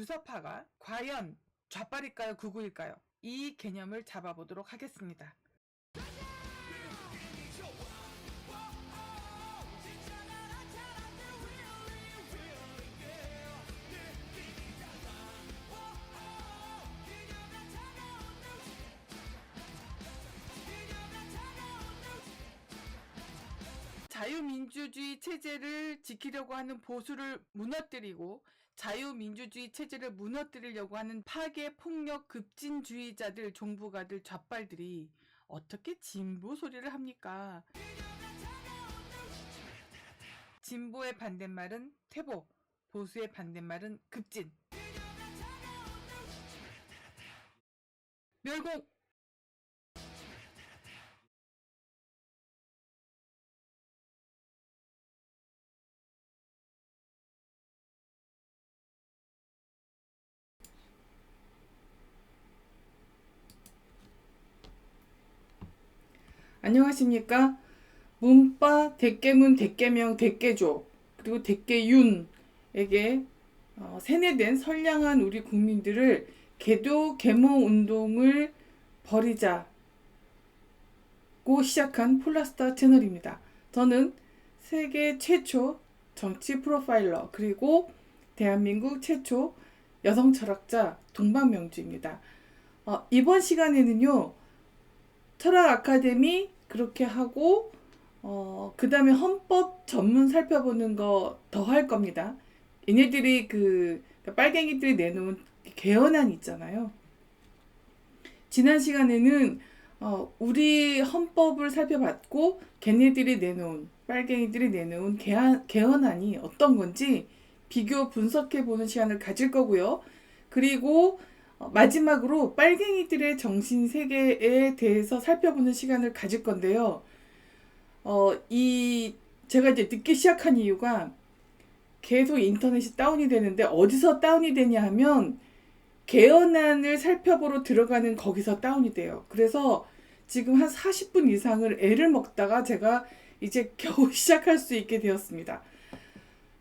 주사파가 과연 좌빨일까요, 극우일까요? 이 개념을 잡아보도록 하겠습니다. 자유민주주의 체제를 지키려고 하는 보수를 무너뜨리고 자유민주주의 체제를 무너뜨리려고 하는 파괴, 폭력, 급진주의자들, 종부가들, 좌빨들이 어떻게 진보 소리를 합니까? 진보의 반대말은 퇴보, 보수의 반대말은 급진. 멸공! 안녕하십니까? 문파, 대깨문, 대깨명, 대깨조, 그리고 대깨윤에게 세뇌된 선량한 우리 국민들을 개도 계몽 운동을 벌이자고 시작한 폴라스타 채널입니다. 저는 세계 최초 정치 프로파일러 그리고 대한민국 최초 여성 철학자 동방명주입니다. 이번 시간에는요, 철학 아카데미 그렇게 하고 그 다음에 헌법 전문 살펴보는 거 더 할 겁니다. 얘네들이 빨갱이들이 내놓은 개헌안 있잖아요. 지난 시간에는 우리 헌법을 살펴봤고 걔네들이 내놓은, 빨갱이들이 내놓은 개헌안이 어떤 건지 비교 분석해보는 시간을 가질 거고요. 그리고 마지막으로 빨갱이들의 정신세계에 대해서 살펴보는 시간을 가질 건데요. 제가 이제 늦게 시작한 이유가 계속 인터넷이 다운이 되는데 어디서 다운이 되냐 하면 개헌안을 살펴보러 들어가는 거기서 다운이 돼요. 그래서 지금 한 40분 이상을 애를 먹다가 제가 이제 겨우 시작할 수 있게 되었습니다.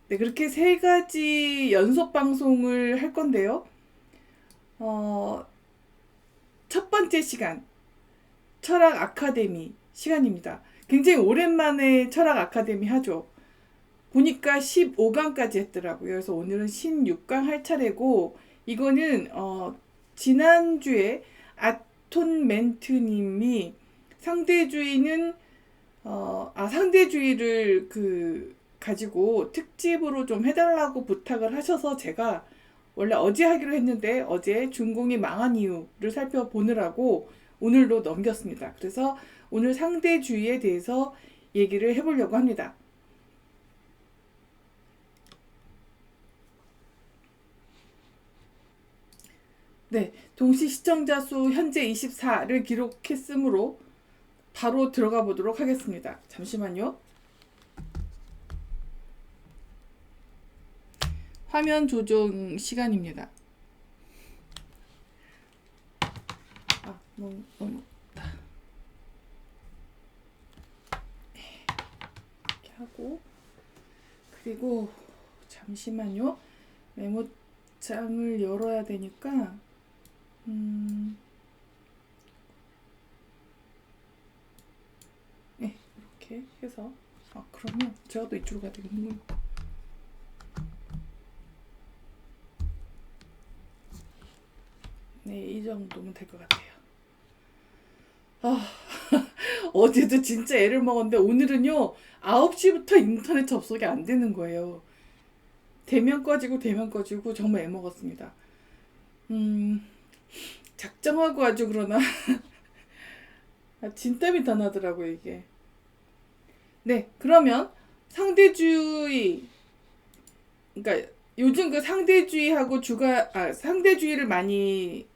네, 그렇게 3가지 연속 방송을 할 건데요. 첫 번째 시간, 철학 아카데미 시간입니다. 굉장히 오랜만에 철학 아카데미 하죠. 보니까 15강까지 했더라고요. 그래서 오늘은 16강 할 차례고, 이거는 지난주에 아톤멘트님이 상대주의는 상대주의를 가지고 특집으로 좀 해달라고 부탁을 하셔서 제가 원래 어제 하기로 했는데 어제 중공이 망한 이유를 살펴보느라고 오늘로 넘겼습니다. 그래서 오늘 상대주의에 대해서 얘기를 해보려고 합니다. 네, 동시 시청자 수 현재 24를 기록했으므로 바로 들어가 보도록 하겠습니다. 잠시만요. 화면 조정 시간입니다. 너무 이렇게 하고, 그리고 잠시만요. 메모장을 열어야 되니까 네, 이렇게 해서 그러면 제가 또 이쪽으로 가야 되겠군요. 네, 이 정도면 될 것 같아요. 어제도 진짜 애를 먹었는데 오늘은요 9시부터 인터넷 접속이 안 되는 거예요. 되면 꺼지고 정말 애 먹었습니다. 작정하고 아주 그러나 진땀이 더 나더라고요 이게. 네, 그러면 상대주의, 그러니까 요즘 상대주의하고 상대주의를 많이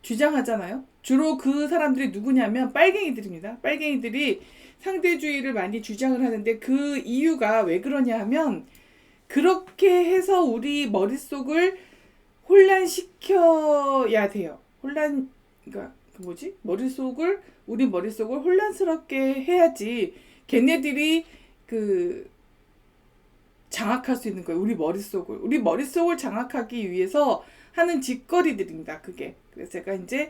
주장하잖아요. 주로 그 사람들이 누구냐면 빨갱이들입니다. 빨갱이들이 상대주의를 많이 주장을 하는데 그 이유가 왜 그러냐 하면, 그렇게 해서 우리 머릿속을 혼란시켜야 돼요. 그러니까 우리 머릿속을 혼란스럽게 해야지 걔네들이 장악할 수 있는 거예요. 우리 머릿속을 장악하기 위해서 하는 짓거리들입니다. 그게. 그래서 제가 이제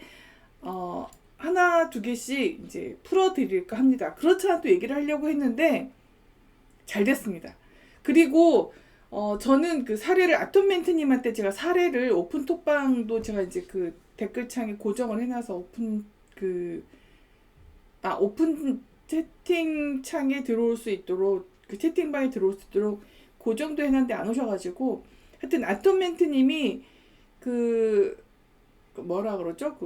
하나 두 개씩 이제 풀어드릴까 합니다. 그렇잖아 또 얘기를 하려고 했는데 잘 됐습니다. 그리고 저는 그 사례를 아톰멘트님한테 제가 사례를 오픈톡방도 제가 이제 그 댓글창에 고정을 해놔서 오픈 채팅창에 들어올 수 있도록 그 채팅방에 들어올 수 있도록 고정도 해놨는데 안 오셔가지고 하여튼 아톰멘트님이 뭐라 그러죠?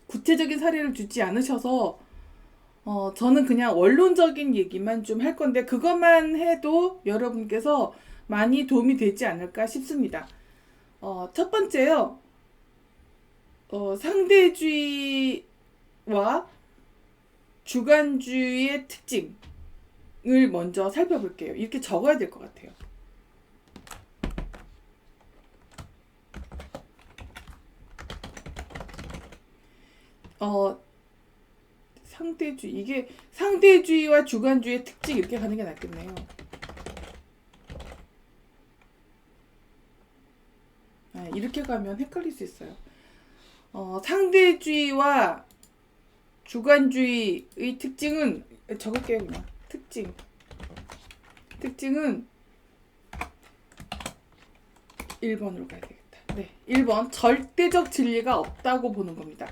구체적인 사례를 주지 않으셔서 저는 그냥 원론적인 얘기만 좀 할 건데 그것만 해도 여러분께서 많이 도움이 되지 않을까 싶습니다. 첫 번째요. 상대주의와 주관주의의 특징을 먼저 살펴볼게요. 이렇게 적어야 될 것 같아요. 이게 상대주의와 주관주의의 특징 이렇게 가는 게 낫겠네요. 이렇게 가면 헷갈릴 수 있어요. 상대주의와 주관주의의 특징은 적을게요 그냥. 특징은 1번으로 가야 되겠다. 네, 1번 절대적 진리가 없다고 보는 겁니다.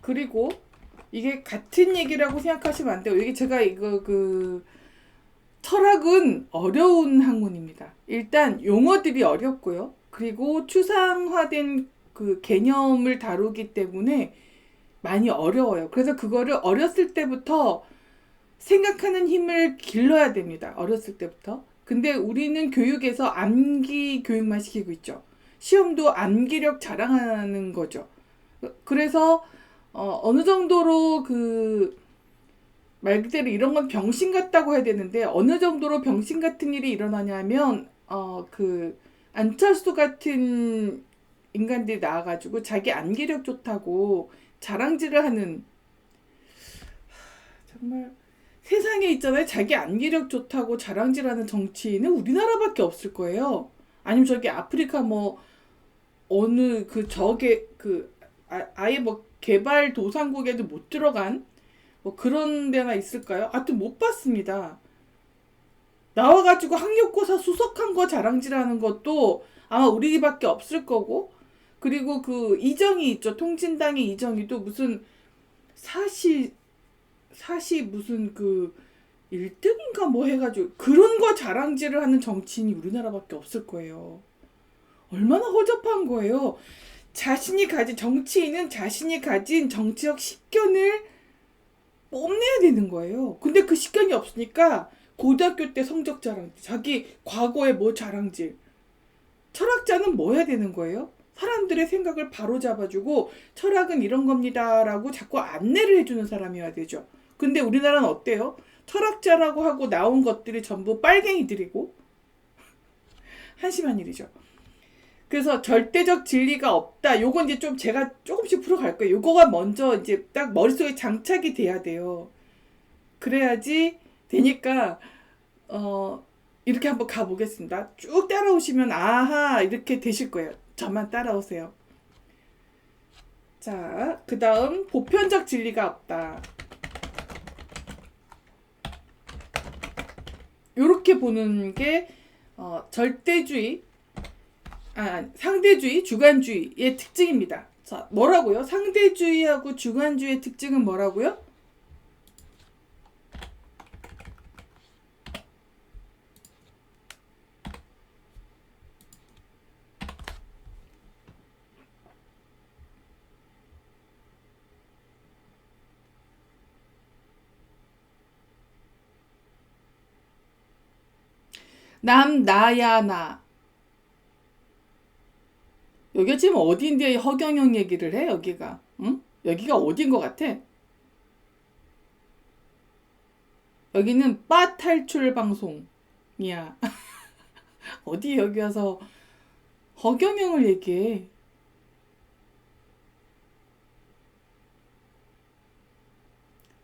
그리고 이게 같은 얘기라고 생각하시면 안 돼요. 이게 제가 철학은 어려운 학문입니다. 일단 용어들이 어렵고요. 그리고 추상화된 그 개념을 다루기 때문에 많이 어려워요. 그래서 그거를 어렸을 때부터 생각하는 힘을 길러야 됩니다. 어렸을 때부터. 근데 우리는 교육에서 암기 교육만 시키고 있죠. 시험도 암기력 자랑하는 거죠. 그래서 어느 정도로 말 그대로 이런 건 병신 같다고 해야 되는데 어느 정도로 병신 같은 일이 일어나냐면 안철수 같은 인간들이 나와가지고 자기 암기력 좋다고 자랑질을 하는 정말 세상에 있잖아요. 자기 암기력 좋다고 자랑질하는 정치인은 우리나라밖에 없을 거예요. 아니면 저기 아프리카 어느 아예 개발도상국에도 못 들어간 그런 데나 있을까요? 하여튼 못 봤습니다. 나와가지고 학력고사 수석한 거 자랑질하는 것도 아마 우리밖에 없을 거고, 그리고 이정희 있죠. 통진당의 이정희도 무슨 사시 무슨 1등인가 해가지고 그런 거 자랑질을 하는 정치인이 우리나라밖에 없을 거예요. 얼마나 허접한 거예요. 정치인은 자신이 가진 정치적 식견을 뽐내야 되는 거예요. 근데 그 식견이 없으니까 고등학교 때 성적 자랑질, 자기 과거에 자랑질. 철학자는 뭐 해야 되는 거예요? 사람들의 생각을 바로 잡아주고 철학은 이런 겁니다라고 자꾸 안내를 해주는 사람이어야 되죠. 근데 우리나라는 어때요? 철학자라고 하고 나온 것들이 전부 빨갱이들이고 한심한 일이죠. 그래서 절대적 진리가 없다. 요건 이제 좀 제가 조금씩 풀어갈 거예요. 요거가 먼저 이제 딱 머릿속에 장착이 돼야 돼요. 그래야지 되니까 이렇게 한번 가보겠습니다. 쭉 따라오시면 아하 이렇게 되실 거예요. 저만 따라오세요. 자, 그 다음 보편적 진리가 없다. 요렇게 보는 게 상대주의, 주관주의의 특징입니다. 자, 뭐라고요? 상대주의하고 주관주의의 특징은 뭐라고요? 남, 나야, 나. 여기가 지금 어디인데 허경영 얘기를 해, 여기가. 응? 여기가 어딘 것 같아? 여기는 빠 탈출 방송이야. 어디 여기 와서 허경영을 얘기해.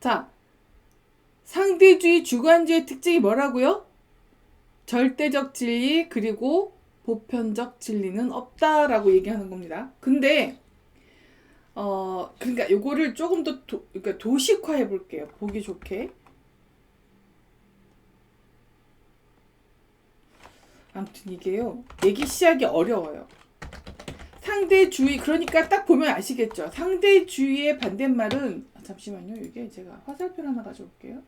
자, 상대주의, 주관주의 특징이 뭐라고요? 절대적 진리 그리고 보편적 진리는 없다라고 얘기하는 겁니다. 근데 그러니까 요거를 조금 더 그러니까 도식화해 볼게요. 보기 좋게. 아무튼 이게요. 얘기 시작이 어려워요. 상대주의, 그러니까 딱 보면 아시겠죠. 상대주의의 반대말은 잠시만요. 이게 제가 화살표 하나 가져올게요.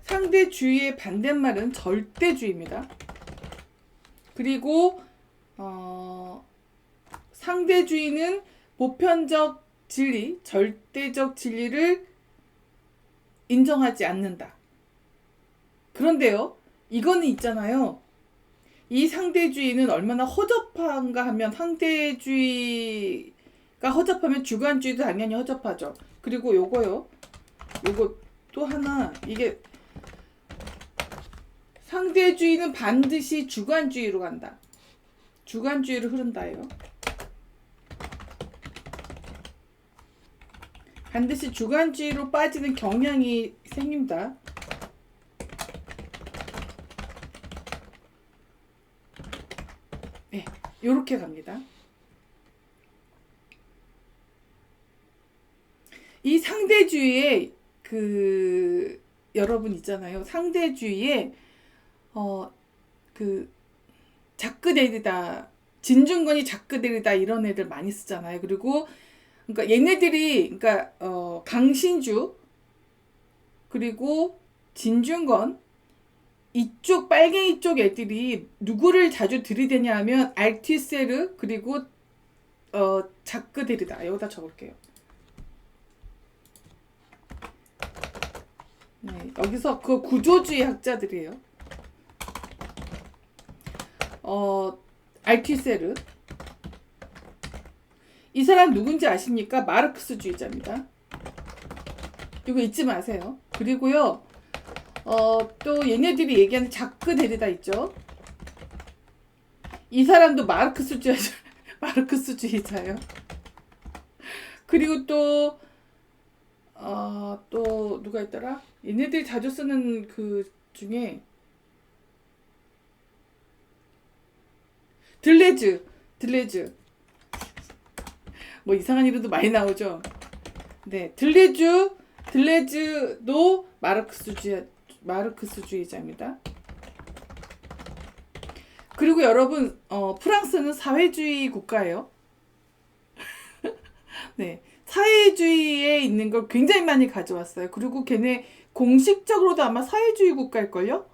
상대주의의 반대말은 절대주의입니다. 그리고 상대주의는 보편적 진리, 절대적 진리를 인정하지 않는다. 그런데요, 이거는 있잖아요. 이 상대주의는 얼마나 허접한가 하면, 상대주의가 허접하면 주관주의도 당연히 허접하죠. 그리고 요거 또 하나, 이게 상대주의는 반드시 주관주의로 간다. 주관주의로 흐른다예요. 반드시 주관주의로 빠지는 경향이 생깁니다. 네, 요렇게 갑니다. 이 상대주의에 여러분 있잖아요. 상대주의에 자크데리다, 진중권이 자크데리다 이런 애들 많이 쓰잖아요. 그리고 그러니까 얘네들이 강신주 그리고 진중권 이쪽 빨갱이 쪽 애들이 누구를 자주 들이대냐 하면 알티세르 그리고 자크데리다. 여기다 적을게요. 네, 여기서 그 구조주의 학자들이에요. 알티세르. 이 사람 누군지 아십니까? 마르크스주의자입니다. 이거 잊지 마세요. 그리고요, 또 얘네들이 얘기하는 자크데리다 있죠? 이 사람도 마르크스주의자예요. 그리고 또 누가 있더라? 얘네들이 자주 쓰는 그 중에 들레즈 뭐 이상한 이름도 많이 나오죠. 네, 들레즈도 마르크스주의자입니다. 그리고 여러분, 프랑스는 사회주의 국가예요. 네, 사회주의에 있는 걸 굉장히 많이 가져왔어요. 그리고 걔네 공식적으로도 아마 사회주의 국가일걸요?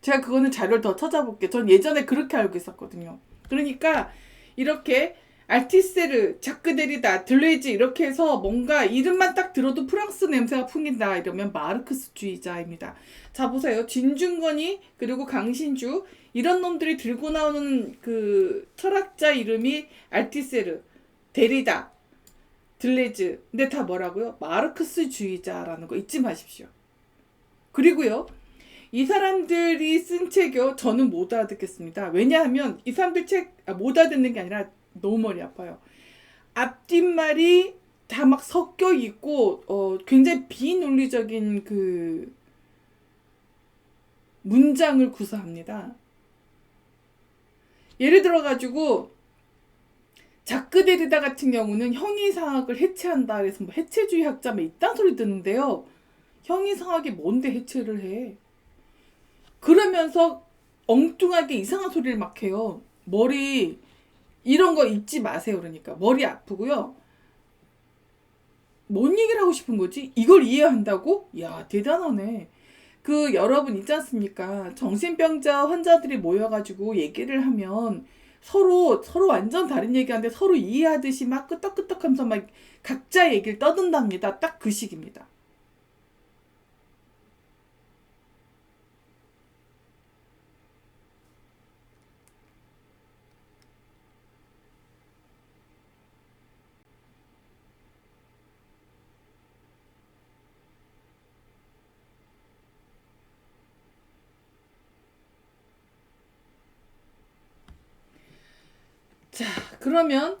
제가 그거는 자료를 더 찾아볼게요. 전 예전에 그렇게 알고 있었거든요. 그러니까 이렇게 알티세르, 자크데리다, 들레즈 이렇게 해서 뭔가 이름만 딱 들어도 프랑스 냄새가 풍긴다 이러면 마르크스주의자입니다. 자, 보세요. 진중권이 그리고 강신주 이런 놈들이 들고 나오는 그 철학자 이름이 알티세르, 데리다, 들레즈. 근데 다 뭐라고요? 마르크스주의자라는 거 잊지 마십시오. 그리고요, 이 사람들이 쓴 책이요, 저는 못 알아듣겠습니다. 왜냐하면 이 사람들 책 못 알아듣는 게 아니라 너무 머리 아파요. 앞뒷말이 다 막 섞여 있고 굉장히 비논리적인 그 문장을 구사합니다. 예를 들어 가지고 자크데리다 같은 경우는 형이상학을 해체한다 그래서 뭐 해체주의 학자 뭐 이딴 소리 듣는데요. 형이상학이 뭔데 해체를 해? 그러면서 엉뚱하게 이상한 소리를 막 해요. 머리 이런 거 잊지 마세요. 그러니까 머리 아프고요. 뭔 얘기를 하고 싶은 거지? 이걸 이해한다고? 야, 대단하네. 그 여러분 있지 않습니까? 정신병자 환자들이 모여가지고 얘기를 하면 서로 완전 다른 얘기하는데 서로 이해하듯이 막 끄떡끄떡하면서 막 각자 얘기를 떠든답니다. 딱 그 식입니다. 자, 그러면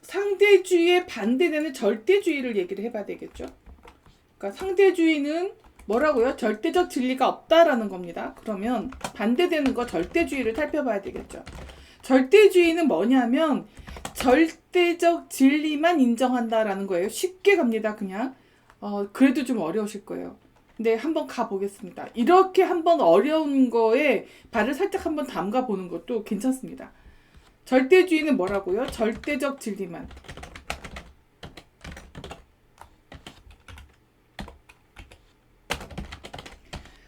상대주의에 반대되는 절대주의를 얘기를 해봐야 되겠죠. 그러니까 상대주의는 뭐라고요? 절대적 진리가 없다라는 겁니다. 그러면 반대되는 거 절대주의를 살펴봐야 되겠죠. 절대주의는 뭐냐면 절대적 진리만 인정한다라는 거예요. 쉽게 갑니다. 그냥 그래도 좀 어려우실 거예요. 근데 한번 가보겠습니다. 이렇게 한번 어려운 거에 발을 살짝 한번 담가 보는 것도 괜찮습니다. 절대주의는 뭐라고요? 절대적 진리만.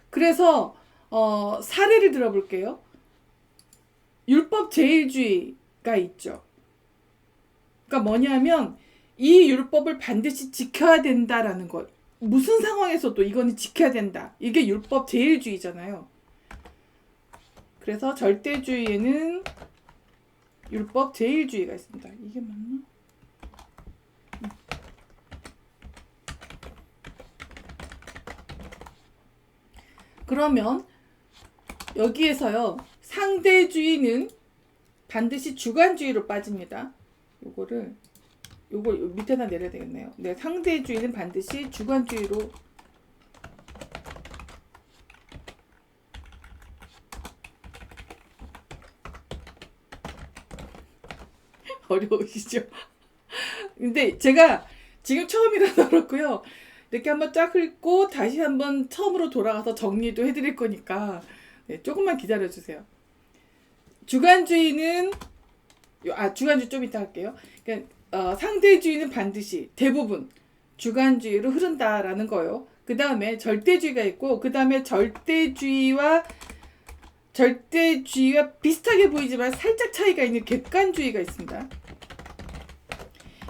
그래서 사례를 들어볼게요. 율법 제일주의가 있죠. 그러니까 뭐냐면 이 율법을 반드시 지켜야 된다라는 것. 무슨 상황에서도 이거는 지켜야 된다. 이게 율법 제일주의잖아요. 그래서 절대주의에는 율법 제일주의가 있습니다. 이게 맞나? 그러면 여기에서요. 상대주의는 반드시 주관주의로 빠집니다. 요걸 밑에다 내려야 되겠네요. 네, 상대주의는 반드시 주관주의로 어려우시죠? 근데 제가 지금 처음이라서 그렇고요. 이렇게 한번 쫙 훑고 다시 한번 처음으로 돌아가서 정리도 해드릴 거니까 네, 조금만 기다려주세요. 주관주의는 주관주의 좀 이따 할게요. 그러니까 상대주의는 반드시 대부분 주관주의로 흐른다라는 거예요. 그 다음에 절대주의가 있고 그 다음에 절대주의와 비슷하게 보이지만 살짝 차이가 있는 객관주의가 있습니다.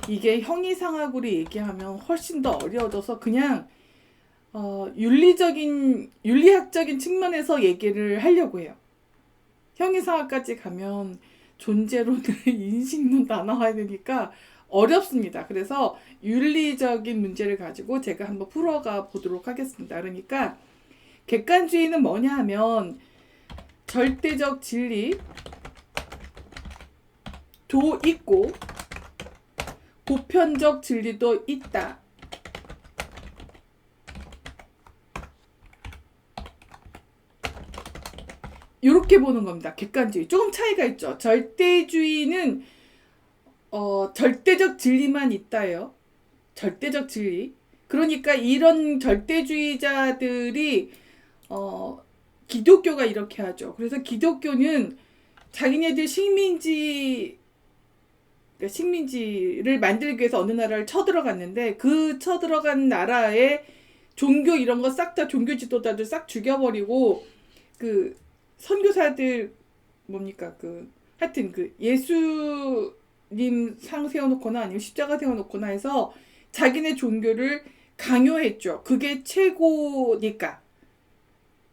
이게 형이상학으로 얘기하면 훨씬 더 어려워져서 그냥 윤리학적인 측면에서 얘기를 하려고 해요. 형이상학까지 가면 존재론을 인식론 다 나와야 되니까 어렵습니다. 그래서 윤리적인 문제를 가지고 제가 한번 풀어가 보도록 하겠습니다. 그러니까 객관주의는 뭐냐 하면 절대적 진리도 있고 보편적 진리도 있다. 이렇게 보는 겁니다. 객관주의. 조금 차이가 있죠. 절대주의는 절대적 진리만 있다예요. 절대적 진리. 그러니까 이런 절대주의자들이 기독교가 이렇게 하죠. 그래서 기독교는 자기네들 식민지를 만들기 위해서 어느 나라를 쳐들어갔는데 그 쳐들어간 나라의 종교 이런 거 싹 다 종교 지도자들 싹 죽여버리고 그 선교사들 하여튼 그 예수님 상 세워놓거나 아니면 십자가 세워놓거나 해서 자기네 종교를 강요했죠. 그게 최고니까.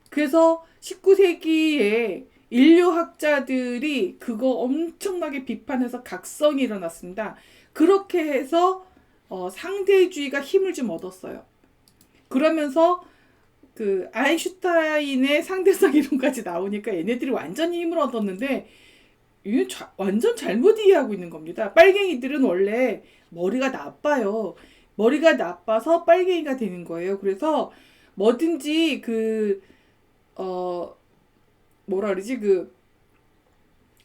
그래서 19세기에 인류학자들이 그거 엄청나게 비판해서 각성이 일어났습니다. 그렇게 해서 상대주의가 힘을 좀 얻었어요. 그러면서 그 아인슈타인의 상대성 이론까지 나오니까 얘네들이 완전히 힘을 얻었는데 이건 완전 잘못 이해하고 있는 겁니다. 빨갱이들은 원래 머리가 나빠요. 머리가 나빠서 빨갱이가 되는 거예요. 그래서 뭐든지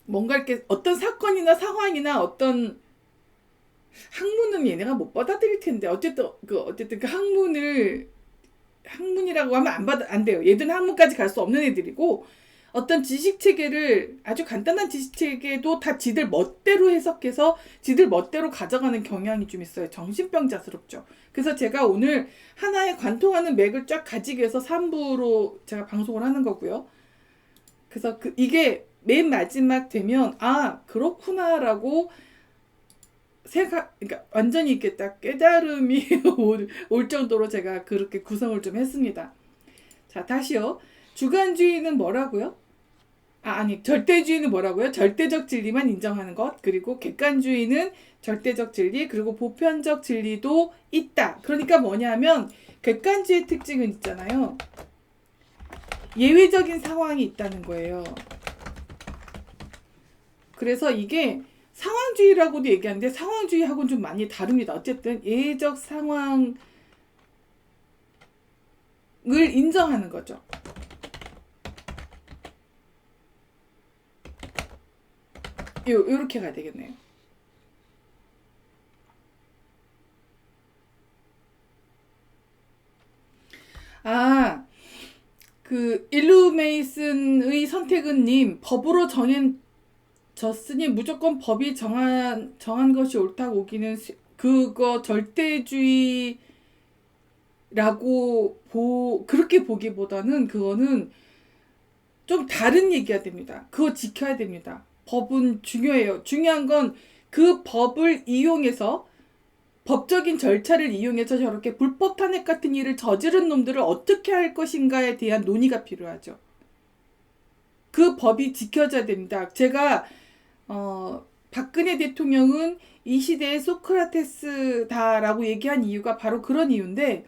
뭔가 이렇게 어떤 사건이나 상황이나 어떤 학문은 얘네가 못 받아들일 텐데 어쨌든 그 학문이라고 하면 안 돼요. 얘들은 학문까지 갈 수 없는 애들이고 어떤 지식체계를 아주 간단한 지식체계도 다 지들 멋대로 해석해서 지들 멋대로 가져가는 경향이 좀 있어요. 정신병자스럽죠. 그래서 제가 오늘 하나의 관통하는 맥을 쫙 가지기 위해서 3부로 제가 방송을 하는 거고요. 그래서 이게 맨 마지막 되면 그렇구나라고 그러니까 완전히 이렇게 딱 깨달음이 올 정도로 제가 그렇게 구성을 좀 했습니다. 자, 다시요. 주관주의는 뭐라고요? 절대주의는 뭐라고요? 절대적 진리만 인정하는 것. 그리고 객관주의는 절대적 진리, 그리고 보편적 진리도 있다. 그러니까 뭐냐면 객관주의의 특징은 있잖아요. 예외적인 상황이 있다는 거예요. 그래서 이게 상황주의라고도 얘기하는데 상황주의하고는 좀 많이 다릅니다. 어쨌든 예외적 상황을 인정하는 거죠. 요렇게 가야 되겠네요. 아, 그 일루메이슨의 선택은 님, 법으로 정해졌으니 무조건 법이 정한 것이 옳다고 오기는 그거 절대주의라고 그렇게 보기보다는 그거는 좀 다른 얘기가 됩니다. 그거 지켜야 됩니다. 법은 중요해요. 중요한 건 그 법을 이용해서 법적인 절차를 이용해서 저렇게 불법 탄핵 같은 일을 저지른 놈들을 어떻게 할 것인가에 대한 논의가 필요하죠. 그 법이 지켜져야 됩니다. 제가 박근혜 대통령은 이 시대의 소크라테스다라고 얘기한 이유가 바로 그런 이유인데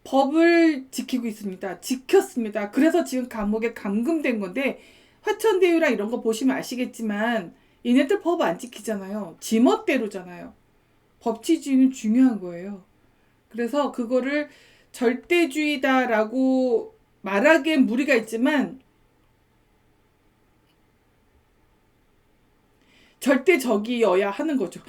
법을 지키고 있습니다. 지켰습니다. 그래서 지금 감옥에 감금된 건데 화천대유랑 이런 거 보시면 아시겠지만 얘네들 법 안 지키잖아요. 지멋대로잖아요. 법치주의는 중요한 거예요. 그래서 그거를 절대주의다라고 말하기엔 무리가 있지만 절대적이어야 하는 거죠.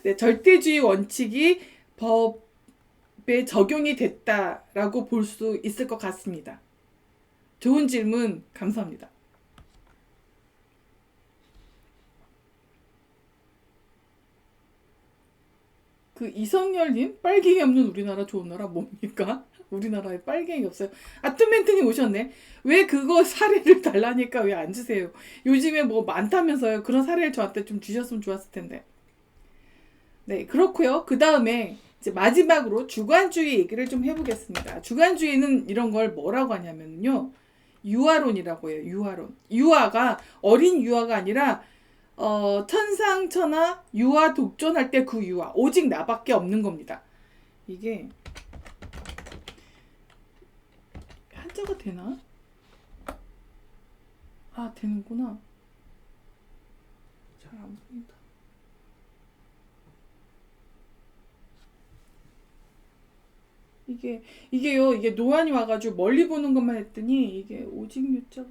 네, 절대주의 원칙이 법에 적용이 됐다라고 볼 수 있을 것 같습니다. 좋은 질문 감사합니다. 그 이성열님 빨갱이 없는 우리나라 좋은 나라 뭡니까? 우리나라에 빨갱이 없어요. 아트멘트님 오셨네. 왜 그거 사례를 달라니까 왜 안 주세요? 요즘에 뭐 많다면서요. 그런 사례를 저한테 좀 주셨으면 좋았을 텐데. 네, 그렇고요. 그 다음에 이제 마지막으로 주관주의 얘기를 좀 해보겠습니다. 주관주의는 이런 걸 뭐라고 하냐면요. 유아론이라고 해요. 유아론. 유아가 어린 유아가 아니라 천상천하 유아 독존할 때 그 유아 오직 나밖에 없는 겁니다. 이게 한자가 되나? 아 되는구나. 잘 안 보인다. 이게요. 이게 노안이 와가지고 멀리 보는 것만 했더니 이게 오직 유자가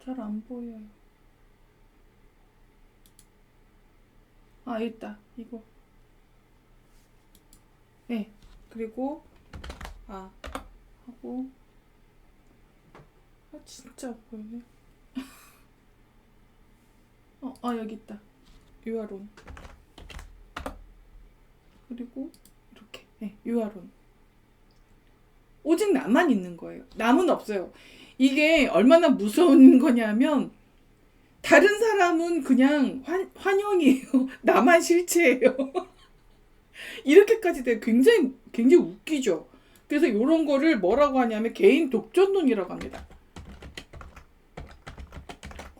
잘 안 보여요. 아 있다. 이거. 네. 그리고 하고 진짜 보이네. 여기 있다. 유아론. 그리고 이렇게. 네, 유아론. 오직 나만 있는 거예요. 남은 없어요. 이게 얼마나 무서운 거냐면 다른 사람은 그냥 환영이에요. 나만 실체예요. 이렇게까지 돼. 굉장히 웃기죠. 그래서 이런 거를 뭐라고 하냐면 개인 독존론이라고 합니다.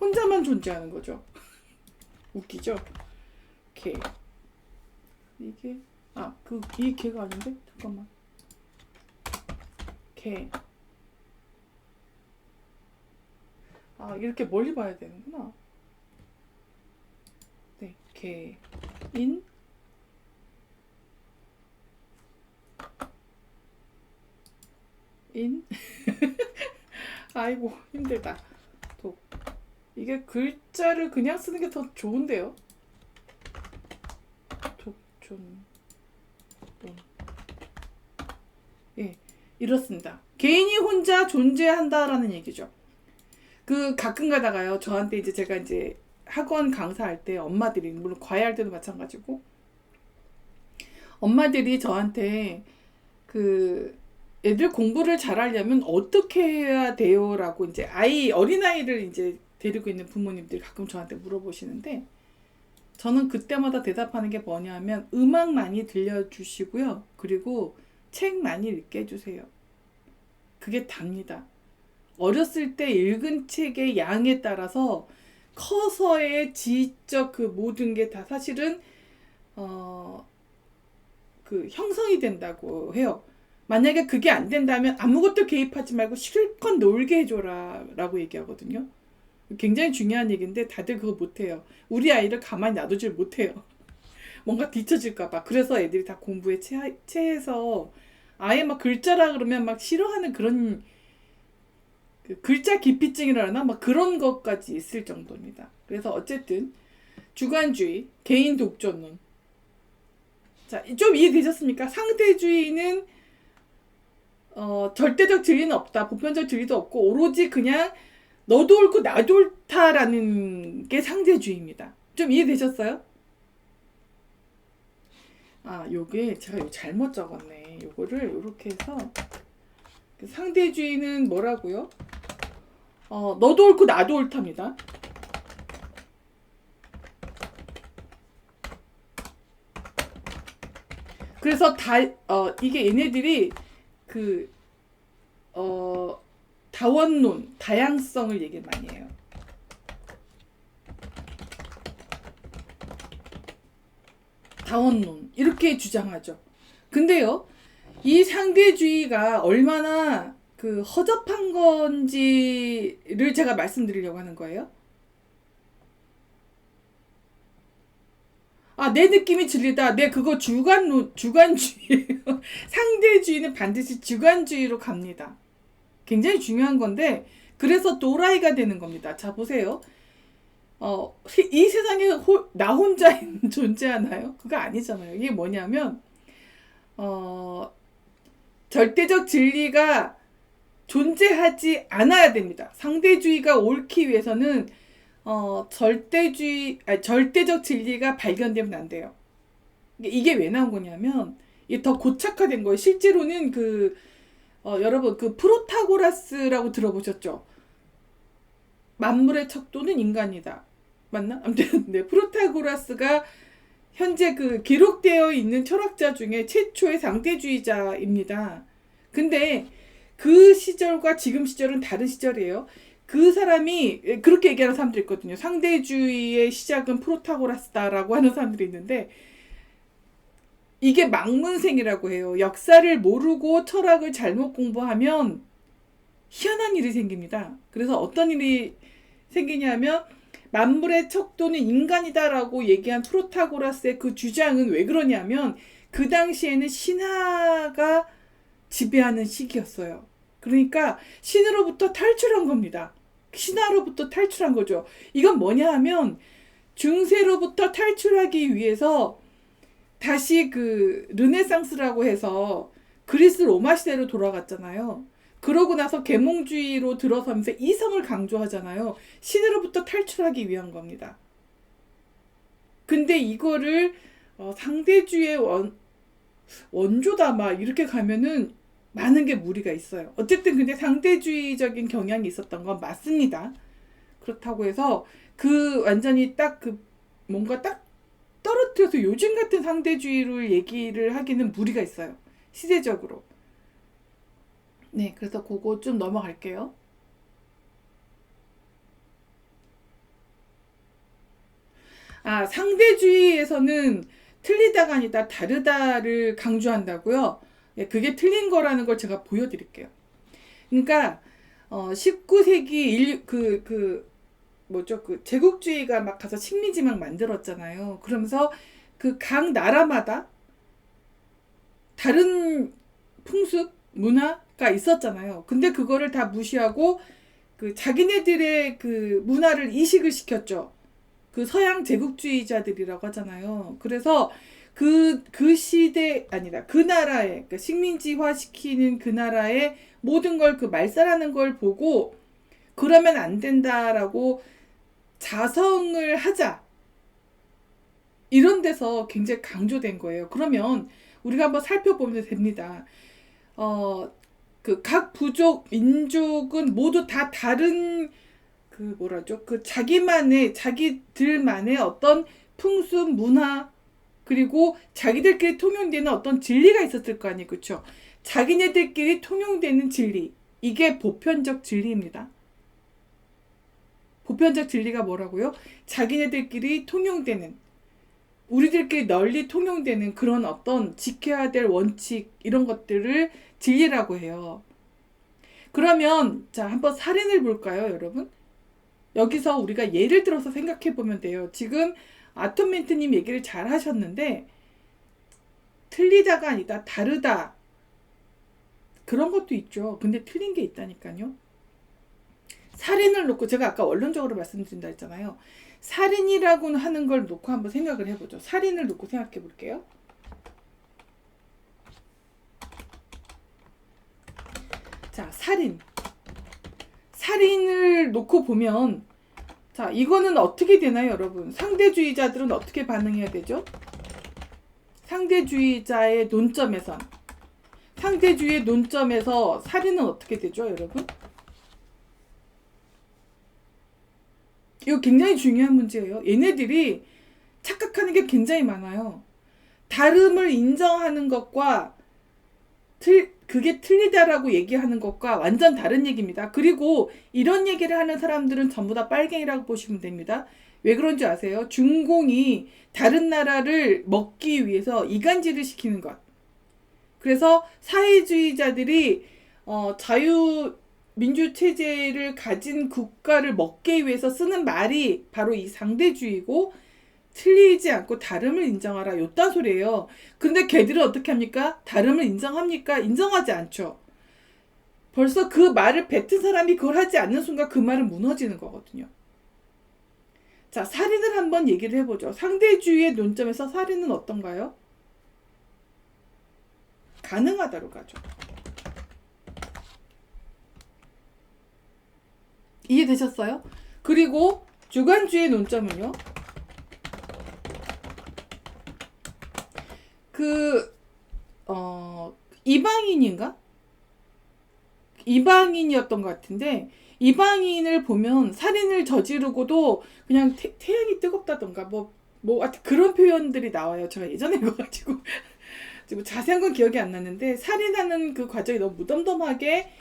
혼자만 존재하는 거죠. 웃기죠? 개. 이게 이 개가 아닌데? 잠깐만. 개. 이렇게 멀리 봐야 되는구나. 네, 개인 아이고 힘들다. 이게 글자를 그냥 쓰는 게 더 좋은데요. 독존. 예, 이렇습니다. 개인이 혼자 존재한다라는 얘기죠. 가끔 가다가요. 저한테 이제 제가 이제 학원 강사할 때 엄마들이 물론 과외할 때도 마찬가지고 엄마들이 저한테 애들 공부를 잘하려면 어떻게 해야 돼요라고 이제 어린아이를 이제 데리고 있는 부모님들이 가끔 저한테 물어보시는데 저는 그때마다 대답하는 게 뭐냐면 음악 많이 들려주시고요. 그리고 책 많이 읽게 해주세요. 그게 답니다. 어렸을 때 읽은 책의 양에 따라서 커서의 지적 모든 게 다 사실은 형성이 된다고 해요. 만약에 그게 안 된다면 아무것도 개입하지 말고 실컷 놀게 해줘라 라고 얘기하거든요. 굉장히 중요한 얘기인데 다들 그거 못해요. 우리 아이를 가만히 놔두질 못해요. 뭔가 뒤처질까봐. 그래서 애들이 다 공부에 체해서 아예 막 글자라 그러면 막 싫어하는 그런 그 글자 기피증이라나 막 그런 것까지 있을 정도입니다. 그래서 어쨌든 주관주의, 개인 독존론. 자, 좀 이해되셨습니까? 상대주의는 절대적 진리는 없다. 보편적 진리도 없고 오로지 그냥 너도 옳고 나도 옳다라는 게 상대주의입니다. 좀 이해되셨어요? 아, 요게 제가 잘못 적었네. 요거를 이렇게 해서 상대주의는 뭐라고요? 너도 옳고 나도 옳답니다. 그래서 이게 얘네들이 그 다원론, 다양성을 얘기 많이 해요. 다원론 이렇게 주장하죠. 근데요, 이 상대주의가 얼마나 그 허접한 건지를 제가 말씀드리려고 하는 거예요. 아, 내 느낌이 진리다. 내 그거 주관주의예요. 상대주의는 반드시 주관주의로 갑니다. 굉장히 중요한 건데, 그래서 또라이가 되는 겁니다. 자, 보세요. 이 세상에 나 혼자 존재하나요? 그거 아니잖아요. 이게 뭐냐면, 절대적 진리가 존재하지 않아야 됩니다. 상대주의가 옳기 위해서는 절대적 진리가 발견되면 안 돼요. 이게 왜 나온 거냐면, 이게 더 고착화된 거예요. 실제로는 여러분, 프로타고라스라고 들어보셨죠? 만물의 척도는 인간이다. 맞나? 아무튼, 네, 프로타고라스가 현재 기록되어 있는 철학자 중에 최초의 상대주의자입니다. 근데 그 시절과 지금 시절은 다른 시절이에요. 그 사람이 그렇게 얘기하는 사람들이 있거든요. 상대주의의 시작은 프로타고라스다라고 하는 사람들이 있는데 이게 막문생이라고 해요. 역사를 모르고 철학을 잘못 공부하면 희한한 일이 생깁니다. 그래서 어떤 일이 생기냐면 만물의 척도는 인간이다라고 얘기한 프로타고라스의 그 주장은 왜 그러냐면 그 당시에는 신화가 지배하는 시기였어요. 그러니까 신으로부터 탈출한 겁니다. 신화로부터 탈출한 거죠. 이건 뭐냐 하면 중세로부터 탈출하기 위해서 다시 르네상스라고 해서 그리스 로마 시대로 돌아갔잖아요. 그러고 나서 계몽주의로 들어서면서 이성을 강조하잖아요. 신으로부터 탈출하기 위한 겁니다. 근데 이거를 상대주의의 원조다 막 이렇게 가면은 많은 게 무리가 있어요. 어쨌든 근데 상대주의적인 경향이 있었던 건 맞습니다. 그렇다고 해서 완전히 뭔가 딱 떨어뜨려서 요즘 같은 상대주의를 얘기를 하기는 무리가 있어요. 시대적으로. 네, 그래서 그거 좀 넘어갈게요. 아, 상대주의에서는 틀리다가 아니다, 다르다를 강조한다고요? 예, 그게 틀린 거라는 걸 제가 보여드릴게요. 그러니까 19세기 제국주의가 막 가서 식민지 막 만들었잖아요. 그러면서 각 나라마다 다른 풍습, 문화가 있었잖아요. 근데 그거를 다 무시하고 자기네들의 문화를 이식을 시켰죠. 서양 제국주의자들이라고 하잖아요. 그래서 그 시대 아니다. 그 나라의 그러니까 식민지화 시키는 그 나라의 모든 걸 말살하는 걸 보고 그러면 안 된다라고 자성을 하자. 이런 데서 굉장히 강조된 거예요. 그러면 우리가 한번 살펴보면 됩니다. 각 부족, 민족은 모두 다 다른 자기들만의 어떤 풍습, 문화, 그리고 자기들끼리 통용되는 어떤 진리가 있었을 거 아니에요. 그렇죠? 자기네들끼리 통용되는 진리. 이게 보편적 진리입니다. 보편적 진리가 뭐라고요? 자기네들끼리 통용되는, 우리들끼리 널리 통용되는 그런 어떤 지켜야 될 원칙, 이런 것들을 진리라고 해요. 그러면 자, 한번 사례를 볼까요, 여러분? 여기서 우리가 예를 들어서 생각해 보면 돼요. 지금 아톰멘트님 얘기를 잘 하셨는데 틀리다가 아니다, 다르다, 그런 것도 있죠. 근데 틀린 게 있다니까요. 살인을 놓고 제가 아까 원론적으로 말씀드린다 했잖아요. 살인이라고 하는 걸 놓고 한번 생각을 해보죠. 살인을 놓고 생각해 볼게요. 자, 살인을 놓고 보면, 자, 이거는 어떻게 되나요, 여러분? 상대주의자들은 어떻게 반응해야 되죠? 상대주의자의 논점에서 살인은 어떻게 되죠, 여러분? 이거 굉장히 중요한 문제예요. 얘네들이 착각하는 게 굉장히 많아요. 다름을 인정하는 것과 그게 틀리다라고 얘기하는 것과 완전 다른 얘기입니다. 그리고 이런 얘기를 하는 사람들은 전부 다 빨갱이라고 보시면 됩니다. 왜 그런지 아세요? 중공이 다른 나라를 먹기 위해서 이간질을 시키는 것. 그래서 사회주의자들이 자유민주체제를 가진 국가를 먹기 위해서 쓰는 말이 바로 이 상대주의고, 틀리지 않고 다름을 인정하라, 요딴 소리예요. 근데 걔들은 어떻게 합니까? 다름을 인정합니까? 인정하지 않죠. 벌써 그 말을 뱉은 사람이 그걸 하지 않는 순간 그 말은 무너지는 거거든요. 자, 살인을 한번 얘기를 해보죠. 상대주의의 논점에서 살인은 어떤가요? 가능하다로 가죠. 이해되셨어요? 그리고 주관주의 논점은요, 이방인인가? 이방인이었던 것 같은데, 이방인을 보면 살인을 저지르고도 그냥 태양이 뜨겁다던가 그런 표현들이 나와요. 제가 예전에 봐가지고 지금 자세한 건 기억이 안 나는데, 살인하는 그 과정이 너무 무덤덤하게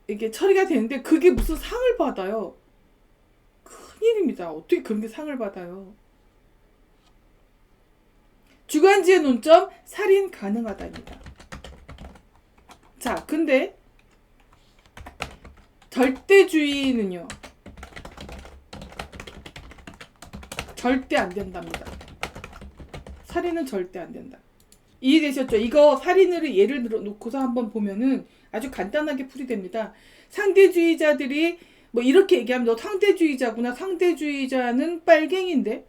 이게 처리가 되는데 그게 무슨 상을 받아요. 큰일입니다. 어떻게 그런 게 상을 받아요. 주관지의 논점, 살인 가능하다입니다. 자, 근데 절대주의는요, 절대 안 된답니다. 살인은 절대 안 된다. 이해되셨죠? 이거 살인을 예를 들어 놓고서 한번 보면은 아주 간단하게 풀이됩니다. 상대주의자들이 이렇게 얘기하면 너 상대주의자구나. 상대주의자는 빨갱인데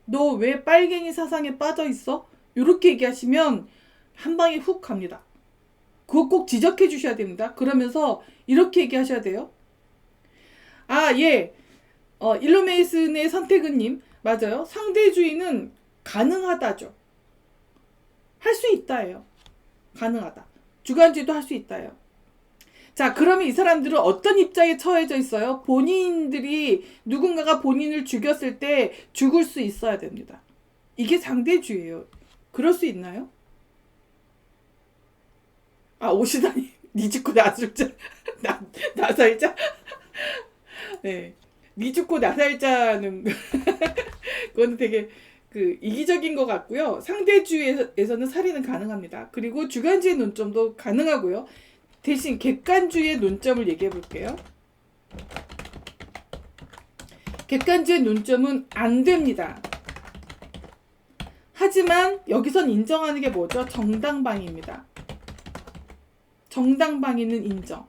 너 왜 빨갱이 사상에 빠져 있어? 이렇게 얘기하시면 한 방에 훅 갑니다. 그거 꼭 지적해 주셔야 됩니다. 그러면서 이렇게 얘기하셔야 돼요. 아, 예. 일루메이슨의 선택은님, 맞아요. 상대주의는 가능하다죠. 할 수 있다예요. 가능하다. 주관주의도 할 수 있다예요. 자, 그러면 이 사람들은 어떤 입장에 처해져 있어요? 본인들이 누군가가 본인을 죽였을 때 죽을 수 있어야 됩니다. 이게 상대주의예요. 그럴 수 있나요? 아, 오시다니. 니 죽고 나 살자. 나 살자? 네. 니 죽고 나 살자는 그거는 되게 이기적인 것 같고요. 상대주의에서는 살인은 가능합니다. 그리고 주관주의 논점도 가능하고요. 대신 객관주의의 논점을 얘기해 볼게요. 객관주의 논점은 안 됩니다. 하지만 여기선 인정하는 게 뭐죠? 정당방위입니다. 정당방위는 인정.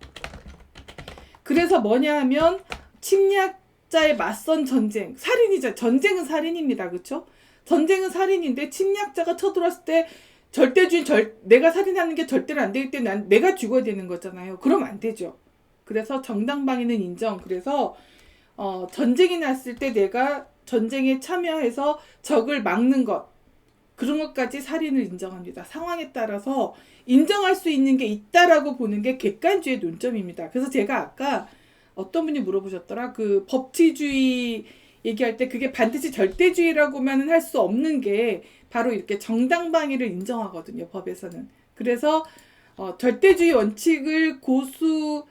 그래서 뭐냐 하면 침략자의 맞선 전쟁, 살인이죠. 전쟁은 살인입니다. 그렇죠? 전쟁은 살인인데 침략자가 쳐들어왔을 때 절대주의, 내가 살인하는 게 절대로 안 되기 때문에 내가 죽어야 되는 거잖아요. 그러면 안 되죠. 그래서 정당방위는 인정. 그래서 전쟁이 났을 때 내가 전쟁에 참여해서 적을 막는 것, 그런 것까지 살인을 인정합니다. 상황에 따라서 인정할 수 있는 게 있다라고 보는 게 객관주의 논점입니다. 그래서 제가 아까 어떤 분이 물어보셨더라. 법치주의 얘기할 때 그게 반드시 절대주의라고만은 할 수 없는 게 바로 이렇게 정당방위를 인정하거든요. 법에서는. 그래서 절대주의 원칙을 고수하는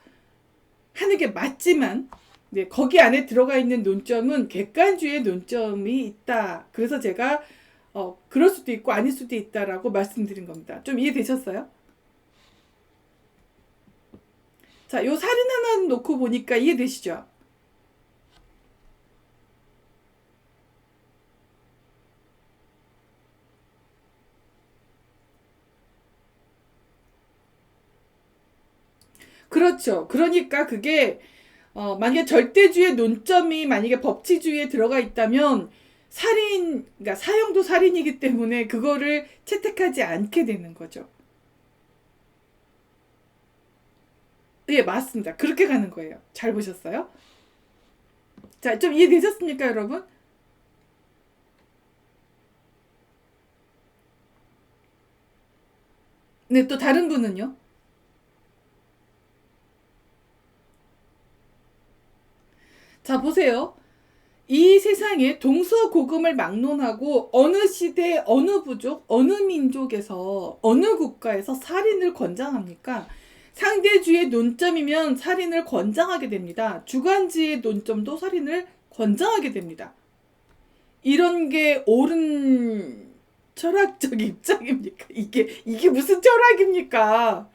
게 맞지만, 네, 거기 안에 들어가 있는 논점은 객관주의의 논점이 있다. 그래서 제가 그럴 수도 있고 아닐 수도 있다라고 말씀드린 겁니다. 좀 이해되셨어요? 자, 요 살인 하나 놓고 보니까 이해되시죠? 그렇죠. 그러니까 그게 만약에 절대주의 논점이 만약에 법치주의에 들어가 있다면 그러니까 사형도 살인이기 때문에 그거를 채택하지 않게 되는 거죠. 예, 맞습니다. 그렇게 가는 거예요. 잘 보셨어요? 자, 좀 이해되셨습니까, 여러분? 네, 또 다른 분은요? 자, 보세요. 이 세상에 동서고금을 막론하고 어느 시대, 어느 부족, 어느 민족에서, 어느 국가에서 살인을 권장합니까? 상대주의 논점이면 살인을 권장하게 됩니다. 주관지의 논점도 살인을 권장하게 됩니다. 이런 게 옳은 철학적 입장입니까? 이게 무슨 철학입니까?